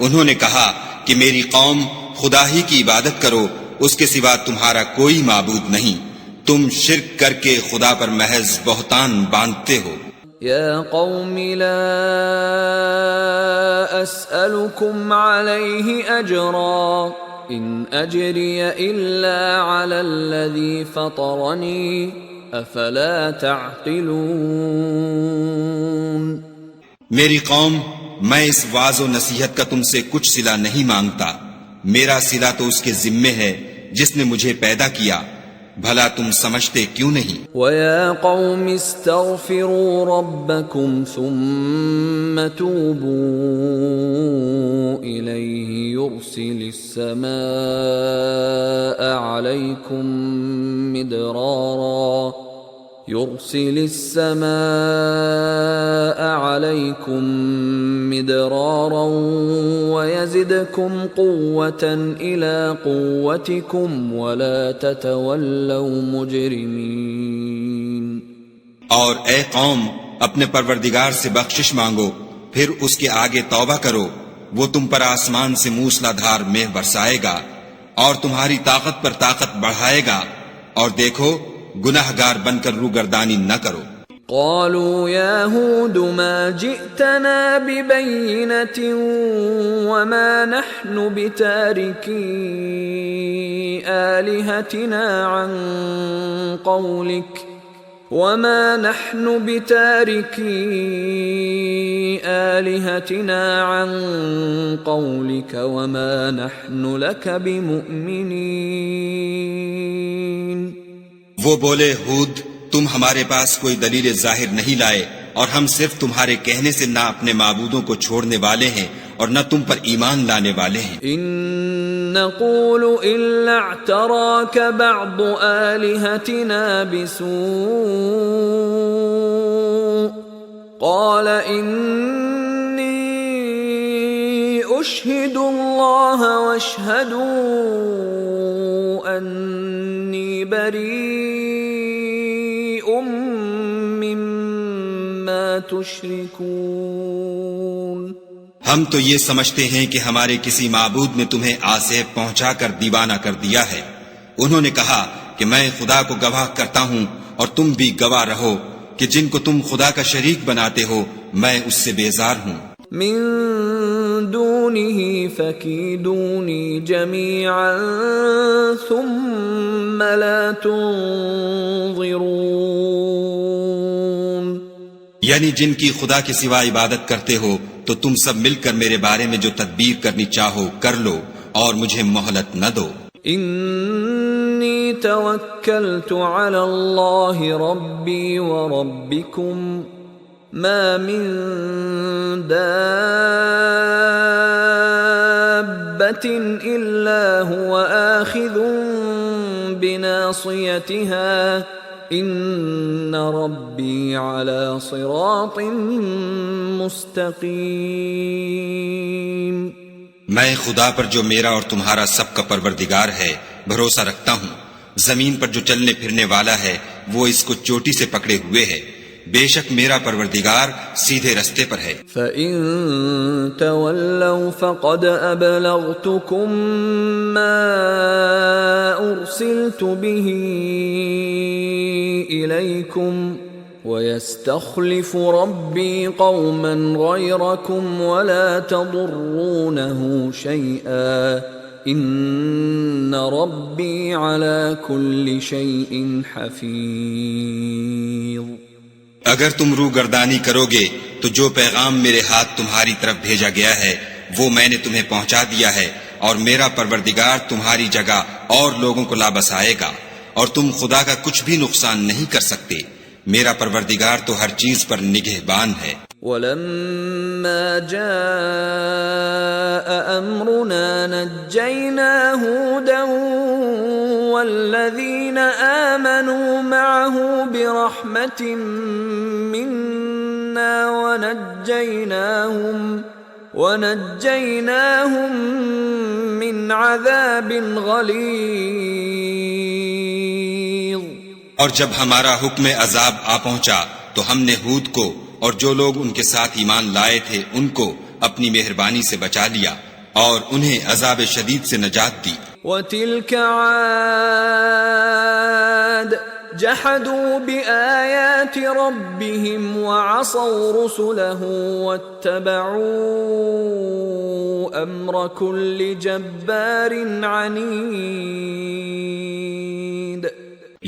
انہوں نے کہا کہ میری قوم خدا ہی کی عبادت کرو، اس کے سوا تمہارا کوئی معبود نہیں، تم شرک کر کے خدا پر محض بہتان باندھتے ہو۔ یا قوم لا اسألكم عليه اجرا ان اجری الا على الذي فطرني افلا تعقلون۔ میری قوم، میں اس واعظ و نصیحت کا تم سے کچھ صلہ نہیں مانگتا، میرا صلہ تو اس کے ذمے ہے جس نے مجھے پیدا کیا، بھلا تم سمجھتے کیوں نہیں؟ وَيَا قَوْمِ اسْتَغْفِرُوا رَبَّكُمْ ثُمَّ تُوبُوا إِلَيْهِ يُرْسِلِ السَّمَاءَ عَلَيْكُمْ مِدْرَارًا وَيَزِدْكُمْ قُوَّةً إِلَى قُوَّتِكُمْ وَلَا تَتَوَلَّوْا مُجْرِمِينَ۔ اور اے قوم، اپنے پروردگار سے بخشش مانگو، پھر اس کے آگے توبہ کرو، وہ تم پر آسمان سے موسلا دھار مے برسائے گا اور تمہاری طاقت پر طاقت بڑھائے گا، اور دیکھو گناہگار بن کر روگردانی نہ کرو۔ قالوا يا هود ما جئتنا ببينة وما نحن بتاركي آلهتنا عن قولك وما نحن لك بمؤمنين۔ وہ بولے، ہود تم ہمارے پاس کوئی دلیل ظاہر نہیں لائے، اور ہم صرف تمہارے کہنے سے نہ اپنے معبودوں کو چھوڑنے والے ہیں اور نہ تم پر ایمان لانے والے ہیں۔ ان نقول الا اعتراك بعض آلهتنا بسوء قال انی اشهدوا الله واشهدوا انی بریء مما تشركون. ہم تو یہ سمجھتے ہیں کہ ہمارے کسی معبود نے تمہیں آسیب پہنچا کر دیوانہ کر دیا ہے. انہوں نے کہا کہ میں خدا کو گواہ کرتا ہوں اور تم بھی گواہ رہو کہ جن کو تم خدا کا شریک بناتے ہو میں اس سے بیزار ہوں. من دونه فكيدوني جميعا ثم لا تنظرون. یعنی جن کی خدا کے سوا عبادت کرتے ہو تو تم سب مل کر میرے بارے میں جو تدبیر کرنی چاہو کر لو اور مجھے مہلت نہ دو. انی توکلت علی اللہ ربی وربکم ما من دابة الا هو آخذ بناصیتها ان ربی علی صراط مستقیم. میں خدا پر جو میرا اور تمہارا سب کا پروردگار ہے بھروسہ رکھتا ہوں. زمین پر جو چلنے پھرنے والا ہے وہ اس کو چوٹی سے پکڑے ہوئے ہے. بے شک میرا پروردگار سیدھے رستے پر ہے. فَإِن تَوَلَّوْا فَقَدْ أَبْلَغْتُكُمْ مَا أُرْسِلْتُ بِهِ إِلَيْكُمْ وَيَسْتَخْلِفُ رَبِّي قَوْمًا غَيْرَكُمْ وَلَا تَضُرُّونَهُ شَيْئًا إِنَّ رَبِّي عَلَى كُلِّ شَيْءٍ حَفِيظٌ. اگر تم روگردانی کرو گے تو جو پیغام میرے ہاتھ تمہاری طرف بھیجا گیا ہے وہ میں نے تمہیں پہنچا دیا ہے اور میرا پروردگار تمہاری جگہ اور لوگوں کو لا بسائے گا اور تم خدا کا کچھ بھی نقصان نہیں کر سکتے. میرا پروردگار تو ہر چیز پر نگہبان ہے. وَلَمَّا جَاءَ أَمْرُنَا نَجَّيْنَا هُودًا وَالَّذِينَ آمَنُوا مَعَهُ بِرَحْمَةٍ مِنَّا وَنَجَّيْنَاهُمْ مِنْ عَذَابٍ غَلِيظٍ. اور جب ہمارا حکم عذاب آ پہنچا تو ہم نے ہود کو اور جو لوگ ان کے ساتھ ایمان لائے تھے ان کو اپنی مہربانی سے بچا لیا اور انہیں عذاب شدید سے نجات دی. وَتِلْكَ عَادٌ جَحَدُوا بِآيَاتِ رَبِّهِمْ وَعَصَوْا رُسُلَهُ وَاتَّبَعُوا أَمْرَ كُلِّ جَبَّارٍ عَنِيدٍ.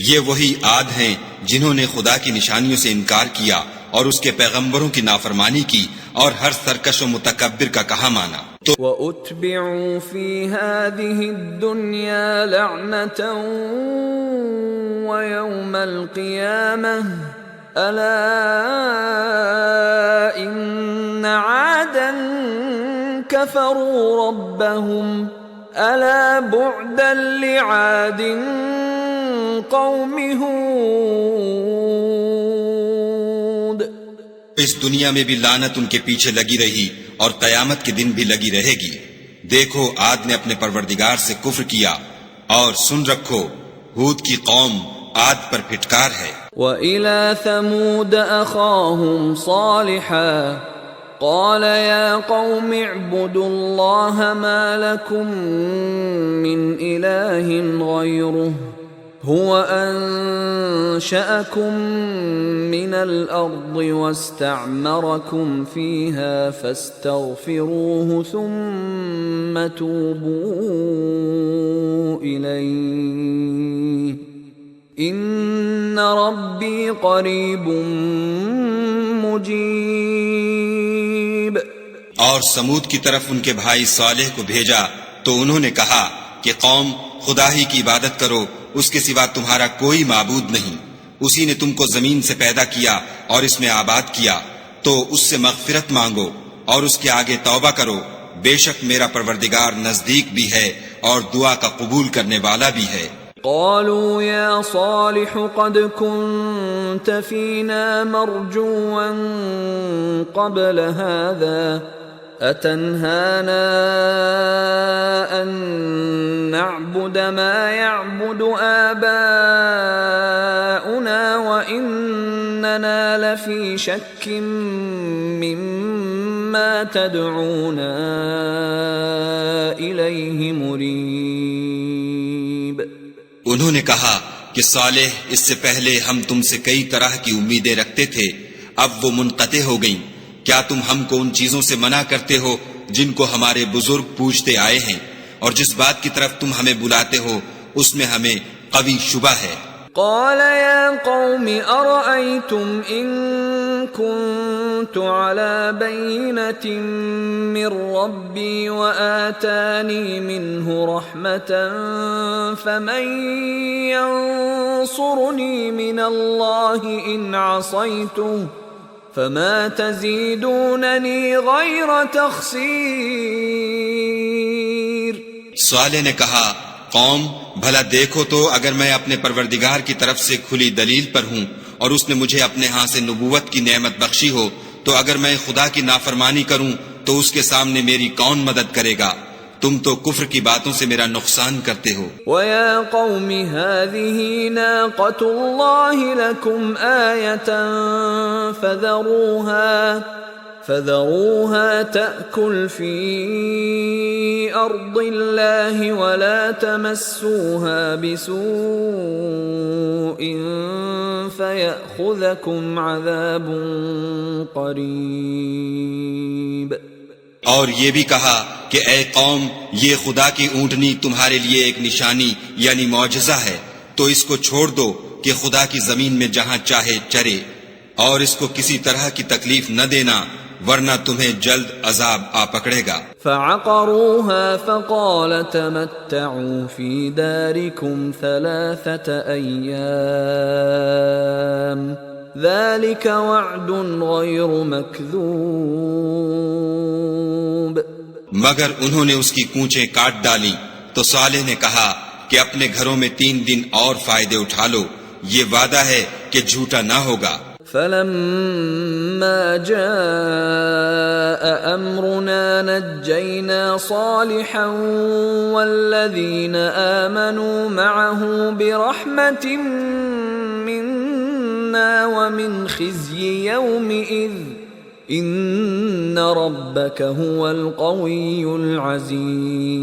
یہ وہی عاد ہیں جنہوں نے خدا کی نشانیوں سے انکار کیا اور اس کے پیغمبروں کی نافرمانی کی اور ہر سرکش و متکبر کا کہا مانا. وَأُتْبِعُوا فِي هَذِهِ الدُّنْيَا لَعْنَةً وَيَوْمَ الْقِيَامَةِ أَلَا إِنَّ عَادًا كَفَرُوا رَبَّهُمْ أَلَا بُعْدًا لِعَادٍ قَوْمِ هُودٍ. اس دنیا میں بھی لعنت ان کے پیچھے لگی رہی اور قیامت کے دن بھی لگی رہے گی. دیکھو عاد نے اپنے پروردگار سے کفر کیا اور سن رکھو ہود کی قوم عاد پر پھٹکار ہے. وَإِلَى ثَمُودَ أَخَاهُمْ صَالِحًا قَالَ يَا قَوْمِ اعْبُدُوا اللَّهَ مَا لَكُمْ مِنْ إِلَٰهٍ غَيْرُهُ هُوَ أَنشَأَكُم مِّنَ الْأَرْضِ وَاسْتَعْمَرَكُمْ فِيهَا فَاسْتَغْفِرُوهُ ثُمَّ تُوبُوا إِلَيْهِ إِنَّ رَبِّي قَرِيبٌ مُجِيبٌ. اور سمود کی طرف ان کے بھائی صالح کو بھیجا تو انہوں نے کہا کہ قوم خدا ہی کی عبادت کرو، اس کے سوا تمہارا کوئی معبود نہیں. اسی نے تم کو زمین سے پیدا کیا اور اس میں آباد کیا، تو اس سے مغفرت مانگو اور اس کے آگے توبہ کرو. بے شک میرا پروردگار نزدیک بھی ہے اور دعا کا قبول کرنے والا بھی ہے. قالوا يا صالح قد كنت فينا مرجوا قبل هذا أتنهانا أن نعبد ما يعبد آباؤنا وإننا لفي شك مما تدعونا إليه مريب. انہوں نے کہا کہ صالح اس سے پہلے ہم تم سے کئی طرح کی امیدیں رکھتے تھے، اب وہ منقطع ہو گئیں. کیا تم ہم کو ان چیزوں سے منع کرتے ہو جن کو ہمارے بزرگ پوجتے آئے ہیں، اور جس بات کی طرف تم ہمیں بلاتے ہو اس میں ہمیں قوی شبہ ہے. قال يا قوم أرأيتم إن كنت على بينة من ربي وآتاني منه رحمة فمن ينصرني من الله إن عصيته فما تزيدونني غير تخسير. صالح نے کہا قوم بھلا دیکھو تو اگر میں اپنے پروردگار کی طرف سے کھلی دلیل پر ہوں اور اس نے مجھے اپنے ہاں سے نبوت کی نعمت بخشی ہو تو اگر میں خدا کی نافرمانی کروں تو اس کے سامنے میری کون مدد کرے گا؟ تم تو کفر کی باتوں سے میرا نقصان کرتے ہو. وَيَا قَوْمِ هَذِهِ نَاقَةُ اللَّهِ لَكُمْ آيَةً فَذَرُوهَا تَأْكُلْ فِي أَرْضِ اللَّهِ وَلَا تَمَسُّوهَا بِسُوءٍ فَيَأْخُذَكُمْ عَذَابٌ قَرِيبٌ. اور یہ بھی کہا کہ اے قوم یہ خدا کی اونٹنی تمہارے لیے ایک نشانی یعنی معجزہ ہے، تو اس کو چھوڑ دو کہ خدا کی زمین میں جہاں چاہے چرے، اور اس کو کسی طرح کی تکلیف نہ دینا ورنہ تمہیں جلد عذاب آ پکڑے گا. فعقروها فقال تمتعوا في داركم 3 أيام ذلك وعد غير مكذوب. مگر انہوں نے اس کی کونچیں کاٹ ڈالی تو صالح نے کہا کہ اپنے گھروں میں 3 دن اور فائدے اٹھا لو، یہ وعدہ ہے کہ جھوٹا نہ ہوگا. فلما جاء أمرنا نجينا صالحا والذين آمنوا معه برحمة منا ومن خزي يومئذ إن ربك هو القوي العزيز.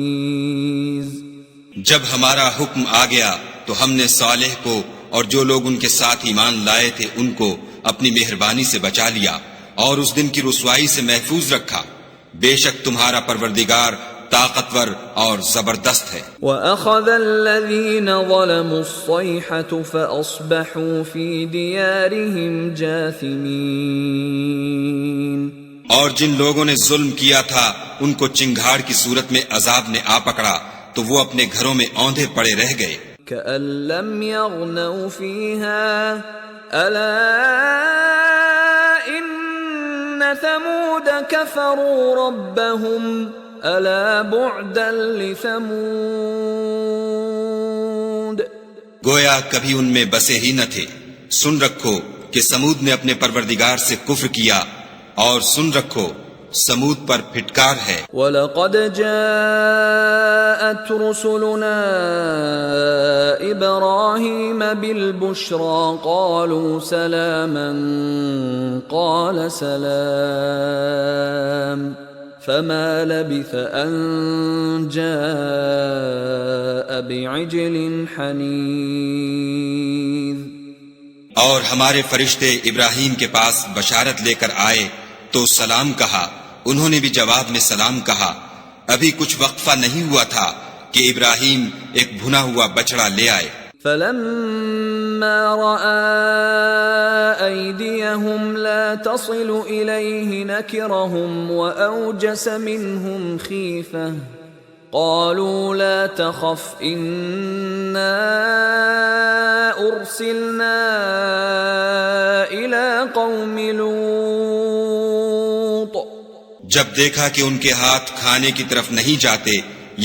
جب ہمارا حکم آ گیا تو ہم نے صالح کو اور جو لوگ ان کے ساتھ ایمان لائے تھے ان کو اپنی مہربانی سے بچا لیا اور اس دن کی رسوائی سے محفوظ رکھا. بے شک تمہارا پروردگار طاقتور اور زبردست ہے. وَأَخَذَ الَّذِينَ ظَلَمُوا الصَّيْحَةُ فَأَصْبَحُوا فِي دِيَارِهِمْ جَاثِمِينَ. اور جن لوگوں نے ظلم کیا تھا ان کو چنگھاڑ کی صورت میں عذاب نے آ پکڑا تو وہ اپنے گھروں میں اوندھے پڑے رہ گئے. كَأَن لَّمْ يَغْنَوْا فِيهَا أَلَا إِنَّ ثَمُودَ كَفَرُوا رَبَّهُمْ أَلَا بُعْدًا لِثَمُودَ. گویا کبھی ان میں بسے ہی نہ تھے. سن رکھو کہ سمود نے اپنے پروردگار سے کفر کیا، اور سن رکھو سمود پر پھٹکار ہے. وَلَقَدْ جَاءَتْ رُسُلُنَا إِبْرَاهِيمَ بِالْبُشْرَى قَالُوا سَلَامًا قَالَ سَلَامٌ فَمَا لَبِثَ أَن جَاءَ بِعِجْلٍ حَنِيذٍ. اور ہمارے فرشتے ابراہیم کے پاس بشارت لے کر آئے تو سلام کہا. انہوں نے بھی جواب میں سلام کہا. ابھی کچھ وقفہ نہیں ہوا تھا کہ ابراہیم ایک بھنا ہوا بچڑا لے آئے. فَلَمَّا رَأَى أَيْدِيَهُمْ لَا تَصِلُ إِلَيْهِ نَكِرَهُمْ وَأَوْجَسَ مِنْهُمْ خِيفَةً قَالُوا لَا تَخَفْ إِنَّا أُرْسِلْنَا إِلَى قَوْمِ لُوطٍ. جب دیکھا کہ ان کے ہاتھ کھانے کی طرف نہیں جاتے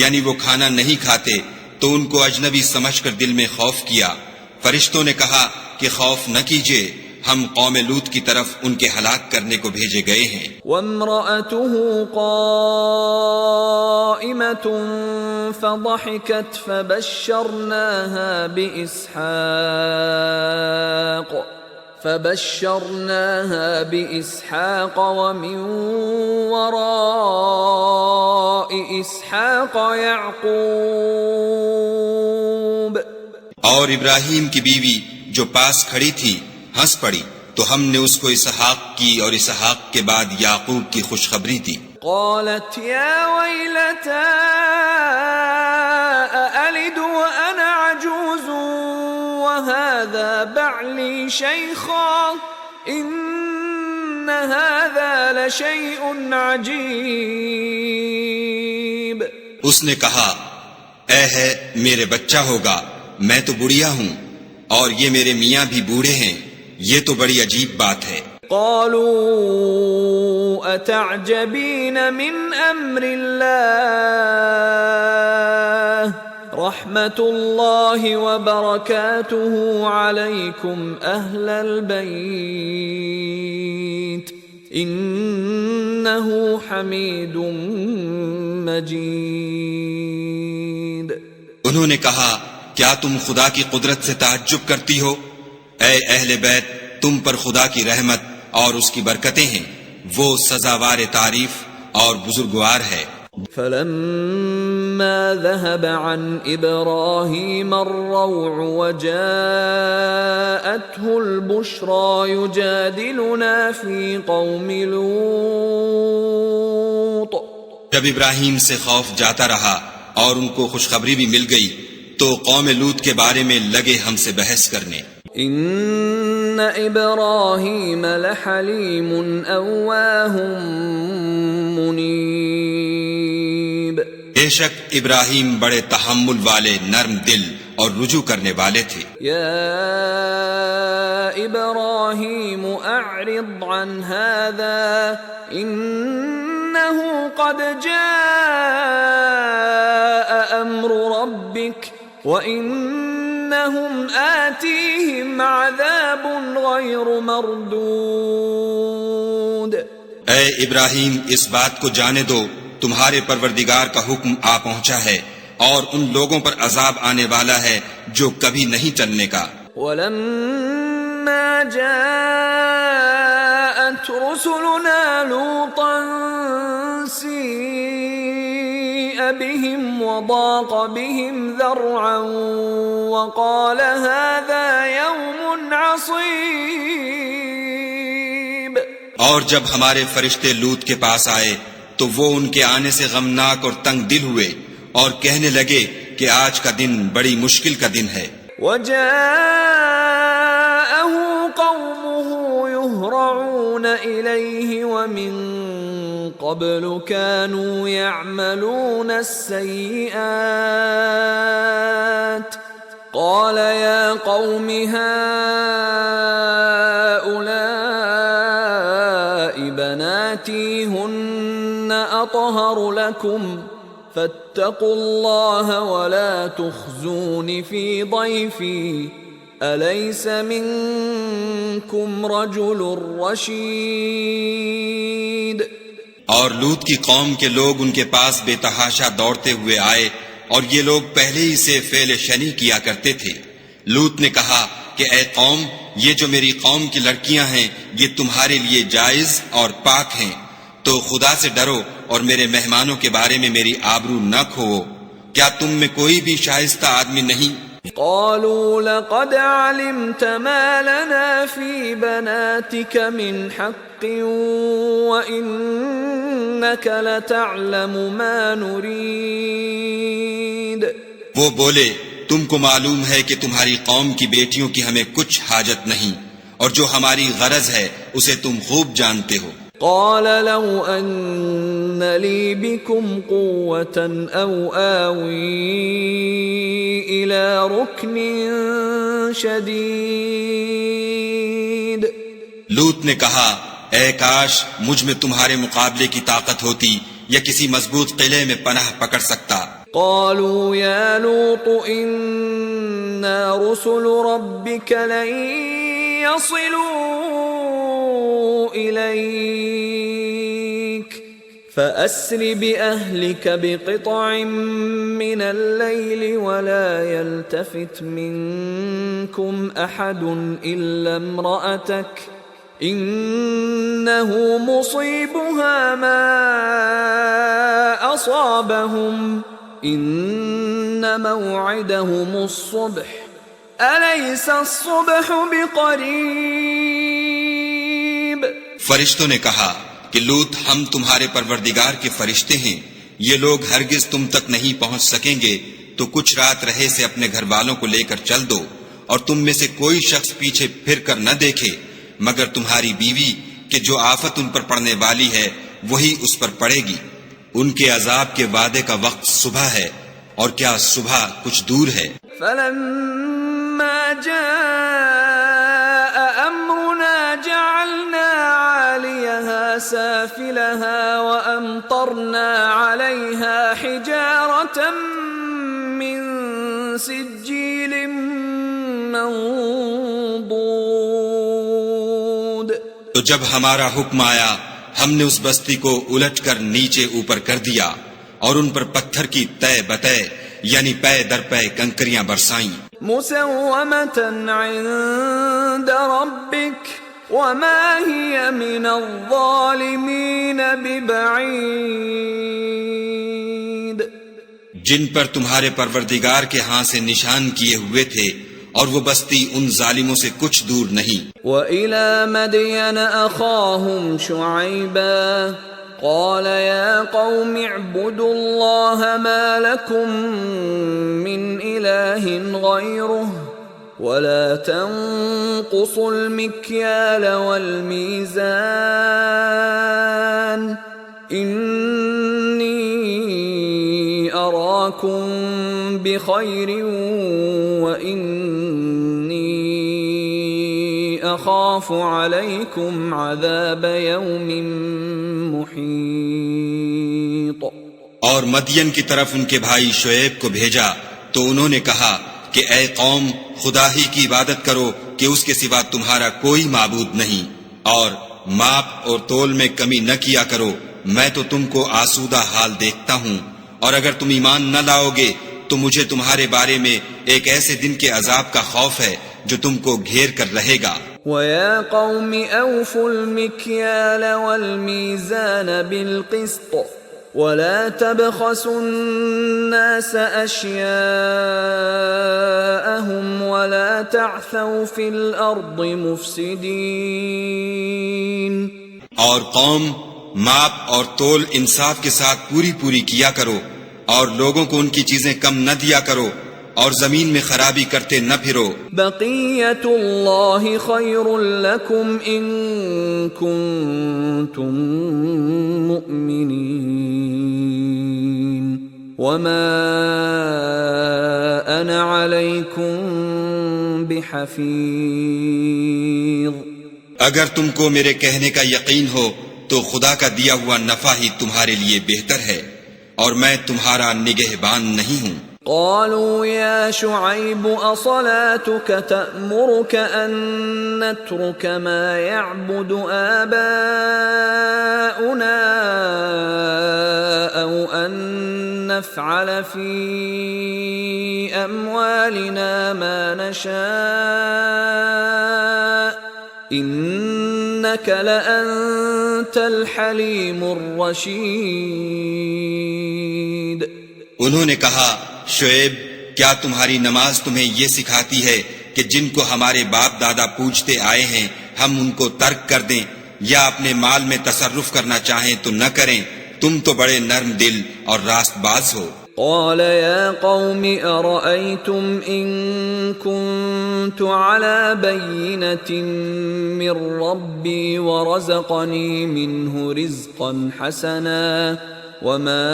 یعنی وہ کھانا نہیں کھاتے تو ان کو اجنبی سمجھ کر دل میں خوف کیا. فرشتوں نے کہا کہ خوف نہ کیجیے، ہم قوم لوط کی طرف ان کے ہلاک کرنے کو بھیجے گئے ہیں۔ وامرأته قائمة فضحكت فبشرناها بإسحاق ومن وراء إسحاق يعقوب۔ اور ابراہیم کی بیوی جو پاس کھڑی تھی ہنس پڑی تو ہم نے اس کو اسحاق کی اور اسحاق کے بعد یعقوب کی خوشخبری دی۔ قالت يا ويلتى أألد وأنا عجوز وهذا بعلي شيخا إن هذا لشيء عجيب۔ اس نے کہا اے ہے میرے بچہ ہوگا، میں تو بڑھیا ہوں اور یہ میرے میاں بھی بوڑھے ہیں، یہ تو بڑی عجیب بات ہے۔ قالوا أتعجبين من أمر الله رحمة الله وبركاته عليكم أهل البيت إنه حميد مجيد۔ انہوں نے کہا کیا تم خدا کی قدرت سے تعجب کرتی ہو؟ اے اہل بیت، تم پر خدا کی رحمت اور اس کی برکتیں ہیں، وہ سزاوار تعریف اور بزرگوار ہے۔ فلما ذهب عن إبراهيم الروع وجاءته البشرى يجادلنا في قوم لوط۔ جب ابراہیم سے خوف جاتا رہا اور ان کو خوشخبری بھی مل گئی تو قوم لوط کے بارے میں لگے ہم سے بحث کرنے۔ ان ابراہیم لحلیم اواه منیب۔ بے شک ابراہیم بڑے تحمل والے، نرم دل اور رجوع کرنے والے تھے۔ یا ابراہیم اعرض عن هذا انه قد جاء امر ربك وَإِنَّهُمْ آتِيهِمْ عَذَابٌ غَيْرُ مَرْدُودٍ۔ اے ابراہیم اس بات کو جانے دو تمہارے پروردگار کا حکم آ پہنچا ہے اور ان لوگوں پر عذاب آنے والا ہے جو کبھی نہیں ٹلنے کا۔ وَلَمَّا جَاءَتْ رُسُلُنَا لُوطًا بهم وضاق بهم ذرعا وقال هذا يوم عصيب۔ اور جب ہمارے فرشتے لوط کے پاس آئے تو وہ ان کے آنے سے غمناک اور تنگ دل ہوئے اور کہنے لگے کہ آج کا دن بڑی مشکل کا دن ہے۔ وجاءه قومه يهرعون إليه ومن قبل كانوا يعملون السيئات قال يا قوم هؤلاء بناتي هن أطهر لكم فاتقوا الله ولا تخزون في ضيفي أليس منكم رجل رشيد۔ اور لوط کی قوم کے لوگ ان کے پاس بے تحاشا دوڑتے ہوئے آئے اور یہ لوگ پہلے ہی سے فعل شنی کیا کرتے تھے۔ لوط نے کہا کہ اے قوم، یہ جو میری قوم کی لڑکیاں ہیں یہ تمہارے لیے جائز اور پاک ہیں، تو خدا سے ڈرو اور میرے مہمانوں کے بارے میں میری آبرو نہ کھوؤ۔ کیا تم میں کوئی بھی شائستہ آدمی نہیں؟ قالوا لقد علمت ما لنا في بناتك من حق وإنك لتعلم ما نريد۔ وہ بولے تم کو معلوم ہے کہ تمہاری قوم کی بیٹیوں کی ہمیں کچھ حاجت نہیں اور جو ہماری غرض ہے اسے تم خوب جانتے ہو۔ قال لو أن لي بكم قوة أو آوي إلى ركن شديد۔ لوط نے کہا اے کاش مجھ میں تمہارے مقابلے کی طاقت ہوتی یا کسی مضبوط قلعے میں پناہ پکڑ سکتا۔ قالوا يا لوط إنا رسل ربك لن يصلوا إليك فأسر بأهلك بقطع من الليل ولا يلتفت منكم أحد إلا امرأتك إنه مصيبها ما أصابهم إن موعدهم الصبح أليس الصبح بقريب. فرشتوں نے کہا کہ لوط ہم تمہارے پروردگار کے فرشتے ہیں، یہ لوگ ہرگز تم تک نہیں پہنچ سکیں گے، تو کچھ رات رہے سے اپنے گھر والوں کو لے کر چل دو، اور تم میں سے کوئی شخص پیچھے پھر کر نہ دیکھے مگر تمہاری بیوی کہ جو آفت ان پر پڑنے والی ہے وہی اس پر پڑے گی. ان کے عذاب کے وعدے کا وقت صبح ہے، اور کیا صبح کچھ دور ہے. فلما جاء أمرنا جعلنا عاليها سافلها وأمطرنا عليها حجارة من سجيل منضود. تو جب ہمارا حکم آیا ہم نے اس بستی کو الٹ کر نیچے اوپر کر دیا اور ان پر پتھر کی تہ بتہ یعنی پے در پے کنکریاں برسائیں. مسومة عند ربك وما هي من الظالمين ببعيد. جن پر تمہارے پروردگار کے ہاں سے نشان کیے ہوئے تھے، اور وہ بستی ان ظالموں سے کچھ دور نہیں. وَإِلَى مَدْيَنَ أَخَاهُمْ شُعَيْبًا قَالَ يَا قَوْمِ اعْبُدُوا اللَّهَ مَا لَكُمْ مِنْ إِلَٰهٍ غَيْرُهُ وَلَا تَنقُصُوا الْمِكْيَالَ وَالْمِيزَانَ إِنِّي أَرَاكُمْ بِخَيْرٍ وَإِنِّي أَخَافُ عَلَيْكُمْ عَذَابَ يَوْمٍ محیط. اور مدین کی طرف ان کے بھائی شعیب کو بھیجا تو انہوں نے کہا کہ اے قوم خدا ہی کی عبادت کرو کہ اس کے سوا تمہارا کوئی معبود نہیں، اور ماپ اور تول میں کمی نہ کیا کرو، میں تو تم کو آسودہ حال دیکھتا ہوں، اور اگر تم ایمان نہ لاؤ گے تو مجھے تمہارے بارے میں ایک ایسے دن کے عذاب کا خوف ہے جو تم کو گھیر کر رہے گا. وَيَا قَوْمِ أَوْفُوا الْمِكْيَالَ وَالْمِيزَانَ بِالْقِسْطِ وَلَا تَبْخَسُوا النَّاسَ أَشْيَاءَهُمْ وَلَا تَعْثَوْا فِي الْأَرْضِ مُفْسِدِينَ. اور قوم ماپ اور تول انصاف کے ساتھ پوری کیا کرو، اور لوگوں کو ان کی چیزیں کم نہ دیا کرو، اور زمین میں خرابی کرتے نہ پھرو. بقیت اللہ خیر لکم ان کنتم مؤمنین وما انا علیکم بحفیظ. اگر تم کو میرے کہنے کا یقین ہو تو خدا کا دیا ہوا نفع ہی تمہارے لیے بہتر ہے، اور میں تمہارا نگہبان نہیں ہوں. قالوا يا شعيب أصلاتك تأمرك أن نترك ما يعبد آباؤنا أو أن نفعل في أموالنا ما نشاء إنك لأنت الحليم الرشيد. انہوں نے کہا شعیب کیا تمہاری نماز تمہیں یہ سکھاتی ہے کہ جن کو ہمارے باپ دادا پوجتے آئے ہیں ہم ان کو ترک کر دیں، یا اپنے مال میں تصرف کرنا چاہیں تو نہ کریں؟ تم تو بڑے نرم دل اور راست باز ہو. قال يا قوم أرأيتم إن كنت على بينة من ربي ورزقني منه رزقا حسنا وما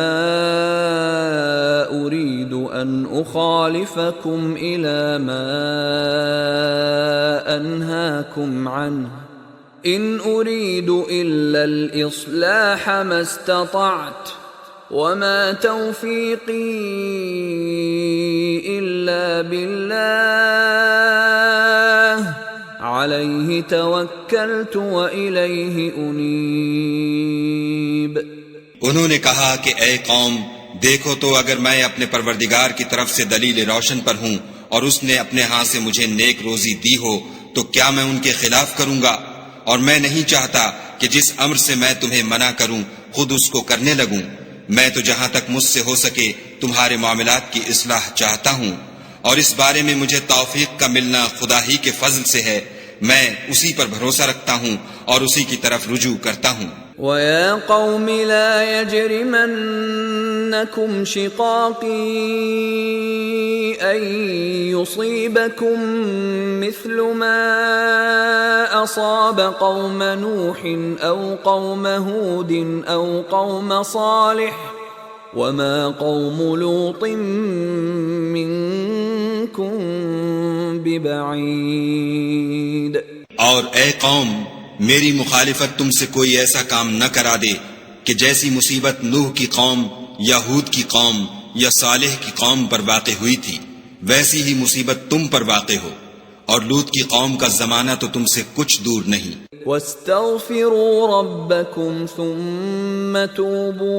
أريد أن أخالفكم إلى ما أنهاكم عنه إن أريد إلا الإصلاح ما استطعت وما توفيقي إلا بالله عليه توكلت وإليه أنيب. انہوں نے کہا کہ اے قوم، دیکھو تو اگر میں اپنے پروردگار کی طرف سے دلیل روشن پر ہوں اور اس نے اپنے ہاں سے مجھے نیک روزی دی ہو تو کیا میں ان کے خلاف کروں گا؟ اور میں نہیں چاہتا کہ جس امر سے میں تمہیں منع کروں خود اس کو کرنے لگوں. میں تو جہاں تک مجھ سے ہو سکے تمہارے معاملات کی اصلاح چاہتا ہوں، اور اس بارے میں مجھے توفیق کا ملنا خدا ہی کے فضل سے ہے. میں اسی پر بھروسہ رکھتا ہوں اور اسی کی طرف رجوع کرتا ہوں. وَيَا قَوْمِ لَا يَجْرِمَنَّكُمْ شِقَاقِي أَن يُصِيبَكُم مِّثْلُ مَا أَصَابَ قَوْمَ نُوحٍ أَوْ قَوْمَ هُودٍ أَوْ قَوْمَ صَالِحٍ وَمَا قَوْمُ لُوطٍ مِّنكُم بِبَعِيدٍ. اور اے قوم، میری مخالفت تم سے کوئی ایسا کام نہ کرا دے کہ جیسی مصیبت نوح کی قوم یا ہود کی قوم یا صالح کی قوم پر واقع ہوئی تھی ویسی ہی مصیبت تم پر واقع ہو، اور لوط کی قوم کا زمانہ تو تم سے کچھ دور نہیں. وَاسْتَغْفِرُوا رَبَّكُمْ ثُمَّ تُوبُوا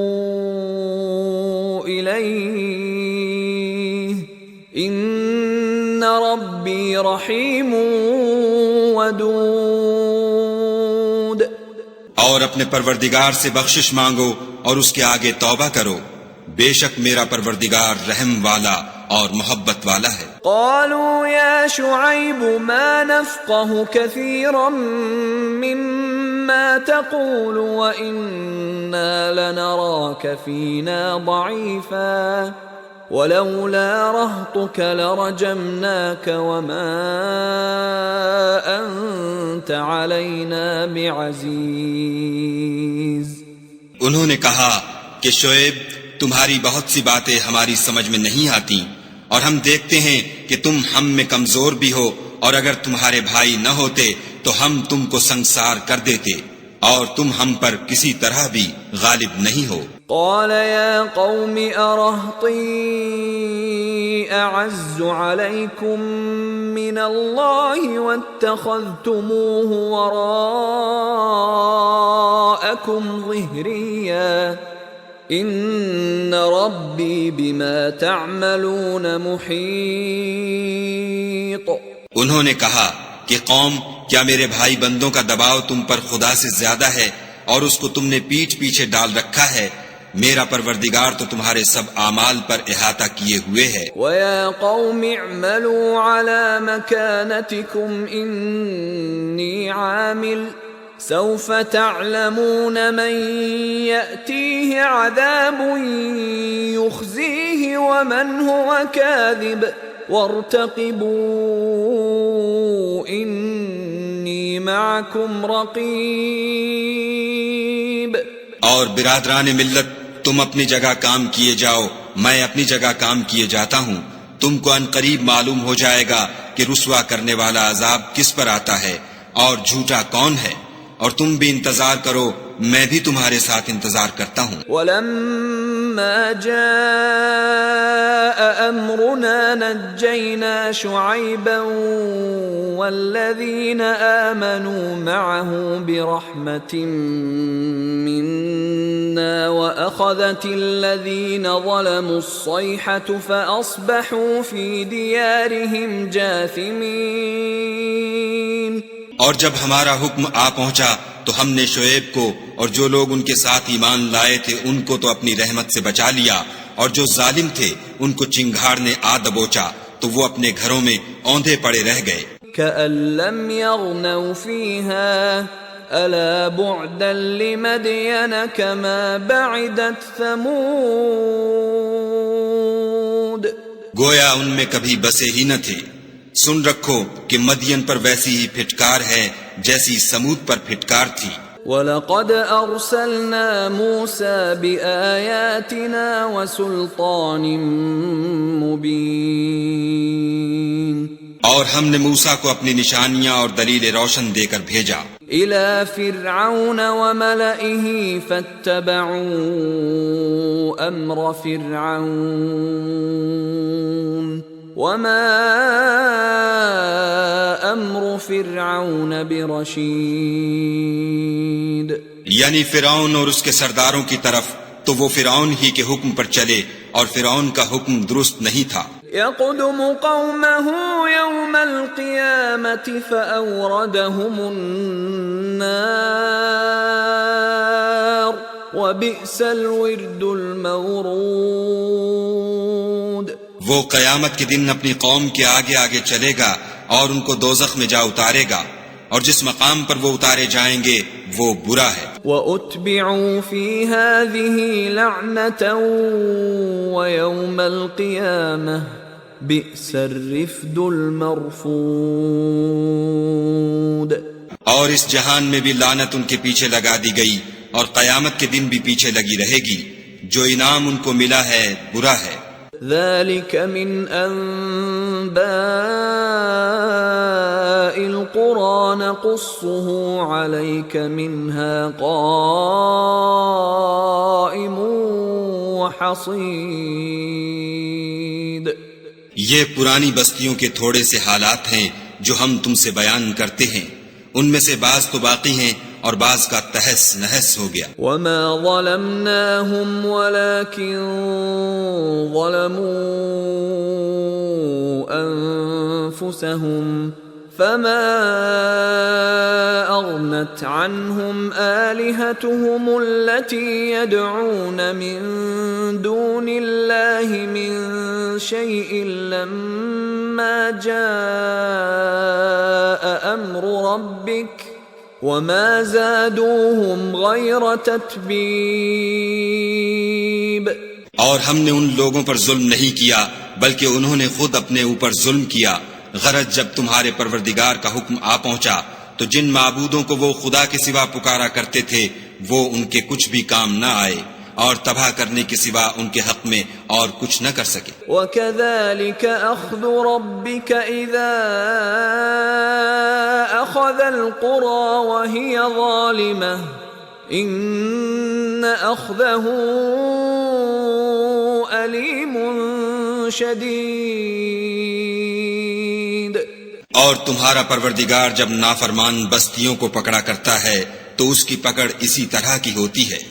إِلَيْهِ إِنَّ رَبِّي رَحِيمٌ وَدُودٌ. اور اپنے پروردگار سے بخشش مانگو اور اس کے آگے توبہ کرو، بے شک میرا پروردگار رحم والا اور محبت والا ہے. قالوا يا شعيب ما نفقه كثيرا مما تقول وإنا لنراك فينا ضعيفا ولولا رهطك لرجمناك وما أنت علينا بعزيز. انہوں نے کہا کہ شعیب، تمہاری بہت سی باتیں ہماری سمجھ میں نہیں آتی، اور ہم دیکھتے ہیں کہ تم ہم میں کمزور بھی ہو، اور اگر تمہارے بھائی نہ ہوتے تو ہم تم کو سنسار کر دیتے، اور تم ہم پر کسی طرح بھی غالب نہیں ہو. قال يا قوم أرهطي أعز عليكم من الله واتخذتموه وراءكم ظهريا إن ربي بما تعملون محيط. انہوں نے کہا کہ قوم، کیا میرے بھائی بندوں کا دباؤ تم پر خدا سے زیادہ ہے اور اس کو تم نے پیٹھ پیچھے ڈال رکھا ہے؟ میرا پروردگار تو تمہارے سب اعمال پر احاطہ کیے ہوئے ہے. وَيَا قَوْمِ اعْمَلُوا عَلَى مَكَانَتِكُمْ إِنِّي عَامِلٌ سَوْفَ تَعْلَمُونَ مَنْ يَأْتِيهِ عَذَابٌ يُخْزِيهِ وَمَنْ هُوَ كَاذِبٌ وَارْتَقِبُوا إِنِّي مَعَكُمْ رَقِيبٌ. اور برادران ملت، تم اپنی جگہ کام کیے جاؤ، میں اپنی جگہ کام کیے جاتا ہوں. تم کو ان قریب معلوم ہو جائے گا کہ رسوا کرنے والا عذاب کس پر آتا ہے اور جھوٹا کون ہے، اور تم بھی انتظار کرو، میں بھی تمہارے ساتھ انتظار کرتا ہوں. وَلَمَّا جَاءَ أَمْرُنَا نَجَّيْنَا شُعَيْبًا وَالَّذِينَ آمَنُوا مَعَهُ بِرَحْمَةٍ مِنَّا وَأَخَذَتِ الَّذِينَ ظَلَمُوا الصَّيْحَةُ فَأَصْبَحُوا فِي دِيَارِهِمْ جَاثِمِينَ. اور جب ہمارا حکم آ پہنچا تو ہم نے شعیب کو اور جو لوگ ان کے ساتھ ایمان لائے تھے ان کو تو اپنی رحمت سے بچا لیا، اور جو ظالم تھے ان کو چنگھاڑ نے آ دبوچا تو وہ اپنے گھروں میں اوندھے پڑے رہ گئے. كَأَن لَّمْ يَغْنَوْا فِيهَا أَلَا بُعْدًا لِّمَدْيَنَ كَمَا بَعِدَتْ ثَمُودُ. گویا ان میں کبھی بسے ہی نہ تھے. سن رکھو کہ مدین پر ویسی ہی پھٹکار ہے جیسی سمود پر پھٹکار تھی. وَلَقَدْ أَرْسَلْنَا مُوسَى بِآيَاتِنَا وَسُلْطَانٍ مُبِينٍ. اور ہم نے موسیٰ کو اپنی نشانیاں اور دلیل روشن دے کر بھیجا. إِلَى فِرْعَوْنَ وَمَلَئِهِ فَاتَّبَعُوا أَمْرَ فِرْعَوْنَ وَمَا أَمْرُ فِرْعَوْنَ بِرَشِيدٍ. یعنی فرعون اور اس کے سرداروں کی طرف تو وہ فرعون ہی کے حکم پر چلے اور فرعون کا حکم درست نہیں تھا. يَقْدُمُ قَوْمَهُ يَوْمَ الْقِيَامَةِ فَأَوْرَدَهُمُ النَّارِ وَبِئْسَ الْوِرْدُ الْمَوْرُودُ. وہ قیامت کے دن اپنی قوم کے آگے آگے چلے گا اور ان کو دوزخ میں جا اتارے گا، اور جس مقام پر وہ اتارے جائیں گے وہ برا ہے. وَأُتْبِعُوا فِي هَذِهِ لَعْنَةً وَيَوْمَ الْقِيَامَةِ بِئْسَ الرِّفْدُ الْمَرْفُودُ. اور اس جہان میں بھی لعنت ان کے پیچھے لگا دی گئی، اور قیامت کے دن بھی پیچھے لگی رہے گی. جو انعام ان کو ملا ہے برا ہے. ذَلِكَ مِنْ أَنْبَاءِ الْقُرَى نَقُصُّهُ عَلَيْكَ مِنْهَا قَائِمٌ وَحَصِيدٌ. یہ پرانی بستیوں کے تھوڑے سے حالات ہیں جو ہم تم سے بیان کرتے ہیں، ان میں سے بعض تو باقی ہیں اور بعض کا تہس نہس ہو گیا. وَمَا ظَلَمْنَاهُمْ وَلَكِنْ ظَلَمُوا أَنفُسَهُمْ فَمَا أَغْنَتْ عَنْهُمْ آلِهَتُهُمُ الَّتِي يَدْعُونَ مِن دُونِ اللَّهِ مِن شَيْءٍ لَمَّا جَاءَ أَمْرُ رَبِّكَ وَمَا زَادُوهُمْ غَيْرَ تَتْبِيبٍ. اور ہم نے ان لوگوں پر ظلم نہیں کیا بلکہ انہوں نے خود اپنے اوپر ظلم کیا. غرض جب تمہارے پروردگار کا حکم آ پہنچا تو جن معبودوں کو وہ خدا کے سوا پکارا کرتے تھے وہ ان کے کچھ بھی کام نہ آئے، اور تباہ کرنے کے سوا ان کے حق میں اور کچھ نہ کر سکے. وَكَذَلِكَ أَخْذُ رَبِّكَ إِذَا أَخَذَ الْقُرَى وَهِيَ ظَالِمَةٌ إِنَّ أَخْذَهُ أَلِيمٌ شَدِيدٌ. اور تمہارا پروردگار جب نافرمان بستیوں کو پکڑا کرتا ہے تو اس کی پکڑ اسی طرح کی ہوتی ہے،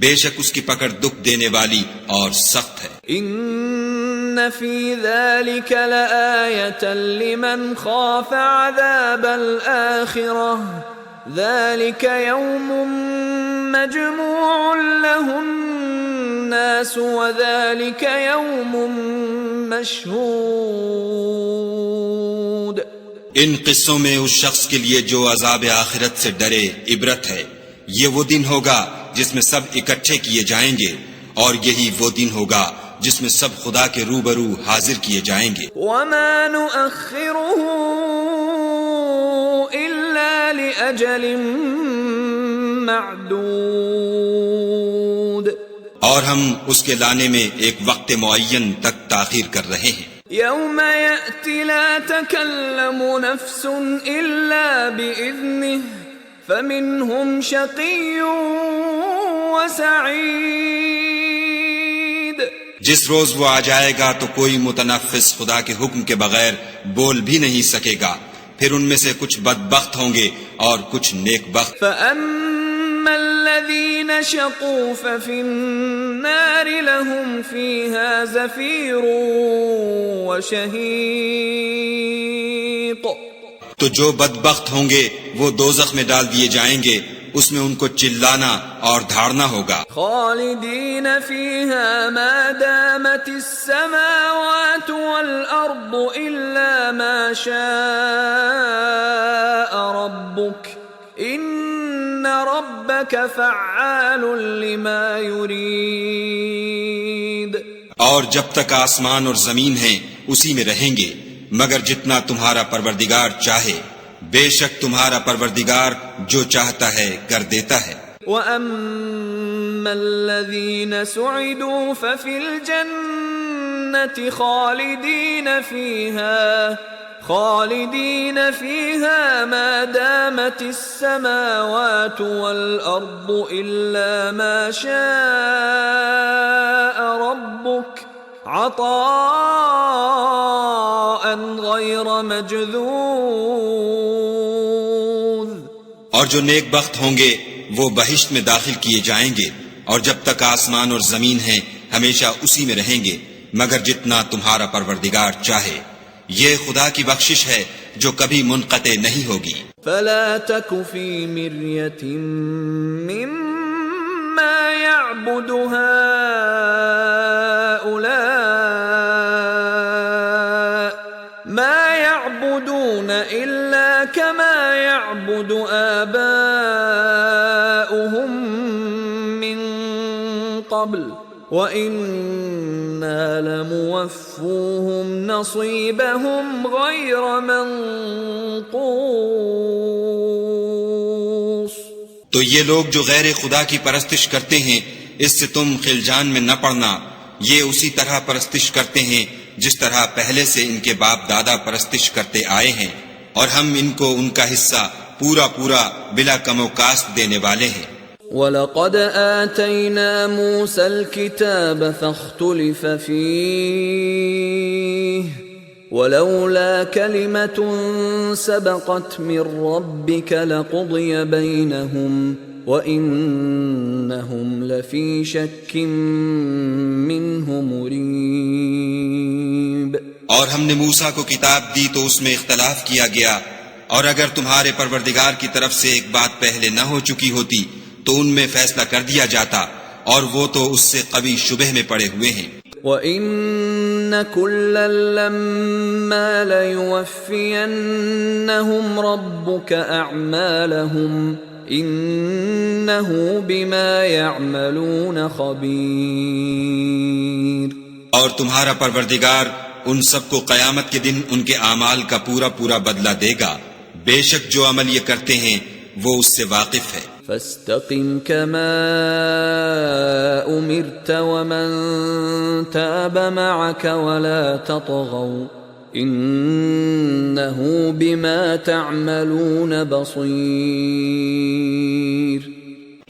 بے شک اس کی پکڑ دکھ دینے والی اور سخت ہے. إِنَّ فِي ذَلِكَ لَآيَةً لِمَنْ خَافَ عَذَابَ الْآخِرَةِ ذَلِكَ يَوْمٌ مَجْمُوعٌ لَهُ النَّاسُ وَذَلِكَ يَوْمٌ مَشْهُودٌ. ان قصوں میں اس شخص کے لیے جو عذاب آخرت سے ڈرے عبرت ہے. یہ وہ دن ہوگا جس میں سب اکٹھے کیے جائیں گے، اور یہی وہ دن ہوگا جس میں سب خدا کے روبرو حاضر کیے جائیں گے. وَمَا نُؤَخِّرُهُ إِلَّا لِأَجَلٍ مَّعْدُودٍ. اور ہم اس کے لانے میں ایک وقت معین تک تاخیر کر رہے ہیں. يَوْمَ يَأْتِ لَا تَكَلَّمُ نَفْسٌ إِلَّا بِإِذْنِهِ فَمِنْهُمْ شَقِيٌّ وَسَعِيدٌ. جس روز وہ آ جائے گا تو کوئی متنفس خدا کے حکم کے بغیر بول بھی نہیں سکے گا، پھر ان میں سے کچھ بدبخت ہوں گے اور کچھ نیک بخت. فَأَمَّا الَّذِينَ شَقُوا فَفِي النَّارِ لَهُمْ فِيهَا زَفِيرٌ وَشَهِيقٌ. تو جو بدبخت ہوں گے وہ دوزخ میں ڈال دیے جائیں گے، اس میں ان کو چلانا اور دھاڑنا ہوگا. خالدین فیہا ما دامت السماوات والارض الا ما شاء ربک ان ربک فعال لما یرید. اور جب تک آسمان اور زمین ہیں اسی میں رہیں گے مگر جتنا تمہارا پروردگار چاہے، بے شک تمہارا پروردگار جو چاہتا ہے کر دیتا ہے. وَأَمَّا الَّذِينَ سُعِدُوا فَفِي الْجَنَّةِ خَالِدِينَ فِيهَا مَا دَامَتِ السَّمَاوَاتُ وَالْأَرْضُ إِلَّا مَا شَاءَ رَبُّكَ عَطَاءً غير مجذوذ. اور جو نیک بخت ہوں گے وہ بہشت میں داخل کیے جائیں گے، اور جب تک آسمان اور زمین ہیں ہمیشہ اسی میں رہیں گے مگر جتنا تمہارا پروردگار چاہے. یہ خدا کی بخشش ہے جو کبھی منقطع نہیں ہوگی. فلا تك في مرية مما يعبد هؤلاء ما يعبدون إلا كما يعبد آباؤهم من قبل وَإِنَّا لَمُوَفُّوهُمْ نَصِيبَهُمْ غَيْرَ مَنْقُوصٍ. تو یہ لوگ جو غیر خدا کی پرستش کرتے ہیں اس سے تم خلجان میں نہ پڑنا. یہ اسی طرح پرستش کرتے ہیں جس طرح پہلے سے ان کے باپ دادا پرستش کرتے آئے ہیں، اور ہم ان کو ان کا حصہ پورا پورا بلا کم و کاست دینے والے ہیں. وَلَقَدْ آتَيْنَا مُوسَى الْكِتَابَ فَاخْتُلِفَ فِيهِ وَلَوْلَا كَلِمَةٌ سَبَقَتْ مِنْ رَبِّكَ لَقُضِيَ بَيْنَهُمْ وَإِنَّهُمْ لَفِي شَكٍّ مِّنْهُ مُرِيبٍ. اور ہم نے موسیٰ کو کتاب دی تو اس میں اختلاف کیا گیا، اور اگر تمہارے پروردگار کی طرف سے ایک بات پہلے نہ ہو چکی ہوتی تو ان میں فیصلہ کر دیا جاتا، اور وہ تو اس سے قوی شبہ میں پڑے ہوئے ہیں. وَإِنَّ كُلًّا لَمَّا لَيُوَفِّيَنَّهُمْ رَبُّكَ أَعْمَالَهُمْ إِنَّهُ بِمَا يَعْمَلُونَ خَبِيرٌ. اور تمہارا پروردگار ان سب کو قیامت کے دن ان کے اعمال کا پورا پورا بدلہ دے گا. بے شک جو عمل یہ کرتے ہیں وہ اس سے واقف ہے. فاستقم كما أمرت ومن تاب معك ولا تطغوا إنه بما تعملون بصير.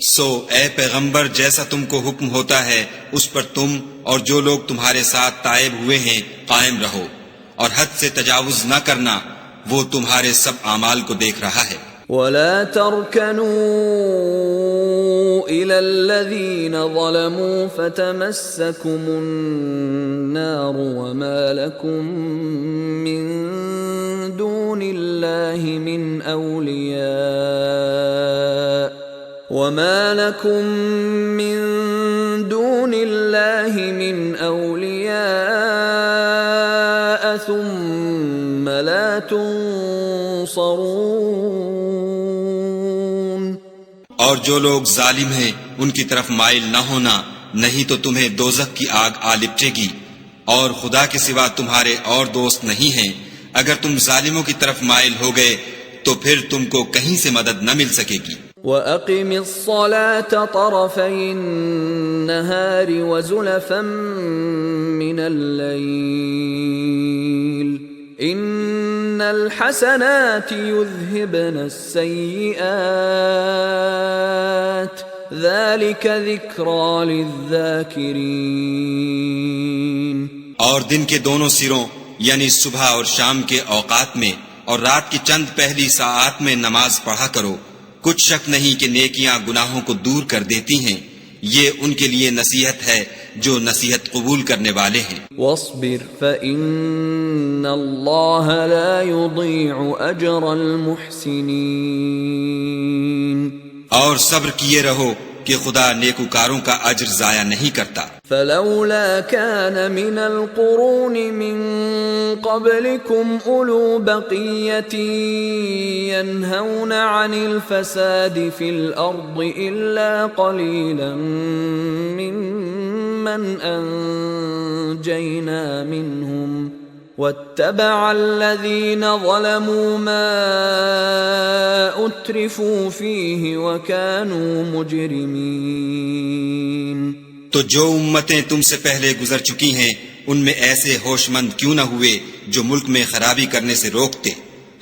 سو اے پیغمبر جیسا تم کو حکم ہوتا ہے اس پر تم اور جو لوگ تمہارے ساتھ تائب ہوئے ہیں قائم رہو، اور حد سے تجاوز نہ کرنا، وہ تمہارے سب اعمال کو دیکھ رہا ہے. ولا تركنوا إلى الذين ظلموا فتمسكم النار وما لكم من دون الله من أولياء ثم لا تنصرون. اور جو لوگ ظالم ہیں ان کی طرف مائل نہ ہونا، نہیں تو تمہیں دوزخ کی آگ آ لپٹے گی، اور خدا کے سوا تمہارے اور دوست نہیں ہیں. اگر تم ظالموں کی طرف مائل ہو گئے تو پھر تم کو کہیں سے مدد نہ مل سکے گی. وَأَقِمِ الصَّلَاةَ طَرَفَيِ النَّهَارِ وَزُلَفًا مِّنَ اللَّيْلِ إِنَّ الْحَسَنَاتِ يُذْهِبْنَ السَّيِّئَاتِ ذَلِكَ ذِكْرَى لِلذَّاكِرِينَ. اور دن کے دونوں سروں یعنی صبح اور شام کے اوقات میں اور رات کی چند پہلی ساعات میں نماز پڑھا کرو. کچھ شک نہیں کہ نیکیاں گناہوں کو دور کر دیتی ہیں. یہ ان کے لیے نصیحت ہے جو نصیحت قبول کرنے والے ہیں. وَاصْبِرْ فَإِنَّ اللَّهَ لَا يُضِيعُ أَجْرَ الْمُحْسِنِينَ. اور صبر کیے رہو کہ خدا نیکوکاروں کا اجر ضائع نہیں کرتا. فلولا كان من القرون من قبلكم أولو بقية ينهون عن الفساد في الأرض إلا قليلا ممن أنجينا منهم واتبع الذين ظلموا ما أترفوا فيه وكانوا مجرمين. تو جو امتیں تم سے پہلے گزر چکی ہیں ان میں ایسے ہوش مند کیوں نہ ہوئے جو ملک میں خرابی کرنے سے روکتے.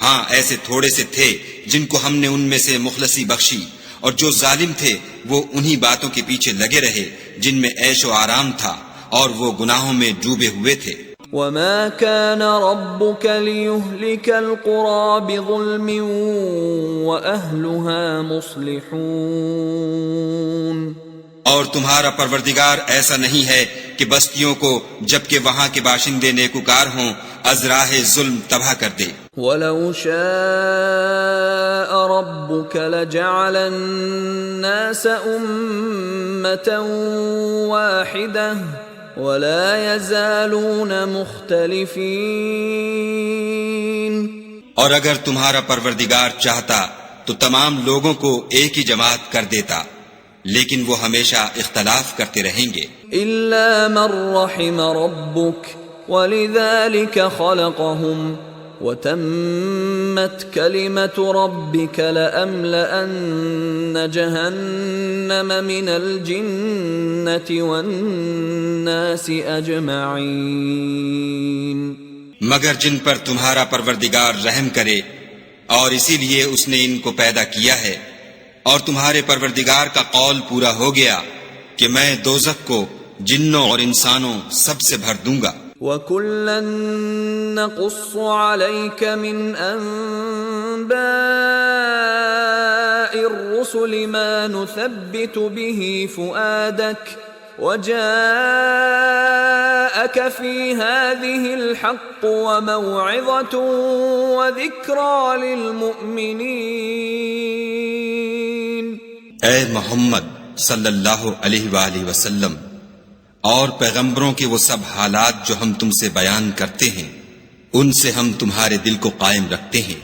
ہاں ایسے تھوڑے سے تھے جن کو ہم نے ان میں سے مخلصی بخشی، اور جو ظالم تھے وہ انہی باتوں کے پیچھے لگے رہے جن میں عیش و آرام تھا، اور وہ گناہوں میں ڈوبے ہوئے تھے. وما كان ربك ليهلك القرى بظلم وأهلها مصلحون اور تمہارا پروردگار ایسا نہیں ہے کہ بستیوں کو جبکہ وہاں کے باشندے نیکوکار ہوں از راہ ظلم تباہ کر دے. وَلَوْ شَاءَ رَبُّكَ لَجَعَلَ النَّاسَ أُمَّةً وَاحِدَةً وَلَا يَزَالُونَ مُخْتَلِفِينَ. اور اگر تمہارا پروردگار چاہتا تو تمام لوگوں کو ایک ہی جماعت کر دیتا، لیکن وہ ہمیشہ اختلاف کرتے رہیں گے. إِلَّا مَن رَّحِمَ رَبُّكَ وَلِذَلِكَ خَلَقَهُمْ وَتَمَّتْ كَلِمَةُ رَبِّكَ لَأَمْلَأَنَّ جَهَنَّمَ مِنَ الْجِنَّةِ وَالنَّاسِ أَجْمَعِينَ. مگر جن پر تمہارا پروردگار رحم کرے، اور اسی لیے اس نے ان کو پیدا کیا ہے، اور تمہارے پروردگار کا قول پورا ہو گیا کہ میں دوزخ کو جنوں اور انسانوں سب سے بھر دوں گا. وَكُلًّا نَّقُصُّ عَلَيْكَ مِنْ أَنبَاءِ الرُّسُلِ مَا نُثَبِّتُ بِهِ فُؤَادَكَ وَجَاءَكَ فِي هَٰذِهِ الْحَقُّ وَمَوْعِظَةٌ وَذِكْرَىٰ لِلْمُؤْمِنِينَ. اے محمد صلی اللہ علیہ وآلہ وسلم، اور پیغمبروں کے وہ سب حالات جو ہم تم سے بیان کرتے ہیں، ان سے ہم تمہارے دل کو قائم رکھتے ہیں،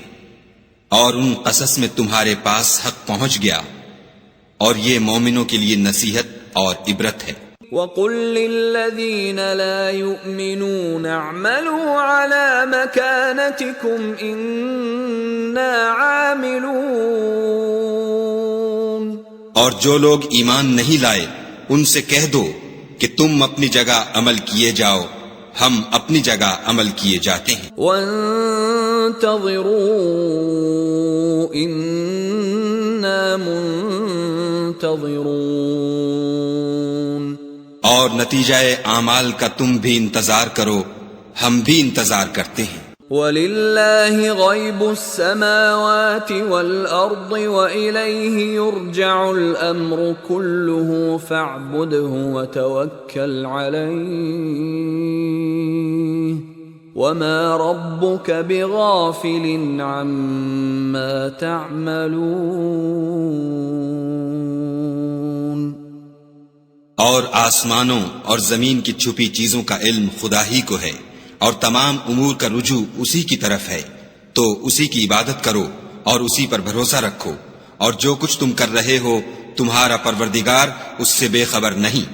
اور ان قصص میں تمہارے پاس حق پہنچ گیا، اور یہ مومنوں کے لیے نصیحت اور عبرت ہے. وَقُل لِّلَّذِينَ لَا يُؤْمِنُونَ اعْمَلُوا عَلَىٰ مَكَانَتِكُمْ إِنَّا عَامِلُونَ. اور جو لوگ ایمان نہیں لائے ان سے کہہ دو کہ تم اپنی جگہ عمل کیے جاؤ، ہم اپنی جگہ عمل کیے جاتے ہیں. وَانتَظِرُوا إِنَّا مُنتَظِرُونَ. اور نتیجہ اعمال کا تم بھی انتظار کرو، ہم بھی انتظار کرتے ہیں. وَلِلَّهِ غَيْبُ السَّمَاوَاتِ وَالْأَرْضِ وَإِلَيْهِ يُرْجَعُ الْأَمْرُ كُلُّهُ فَاعْبُدْهُ وَتَوَكَّلْ عَلَيْهِ وَمَا رَبُّكَ بِغَافِلٍ عَمَّا تَعْمَلُونَ. اور آسمانوں اور زمین کی چھپی چیزوں کا علم خدا ہی کو ہے، اور تمام امور کا رجوع اسی کی طرف ہے، تو اسی کی عبادت کرو اور اسی پر بھروسہ رکھو، اور جو کچھ تم کر رہے ہو تمہارا پروردگار اس سے بے خبر نہیں.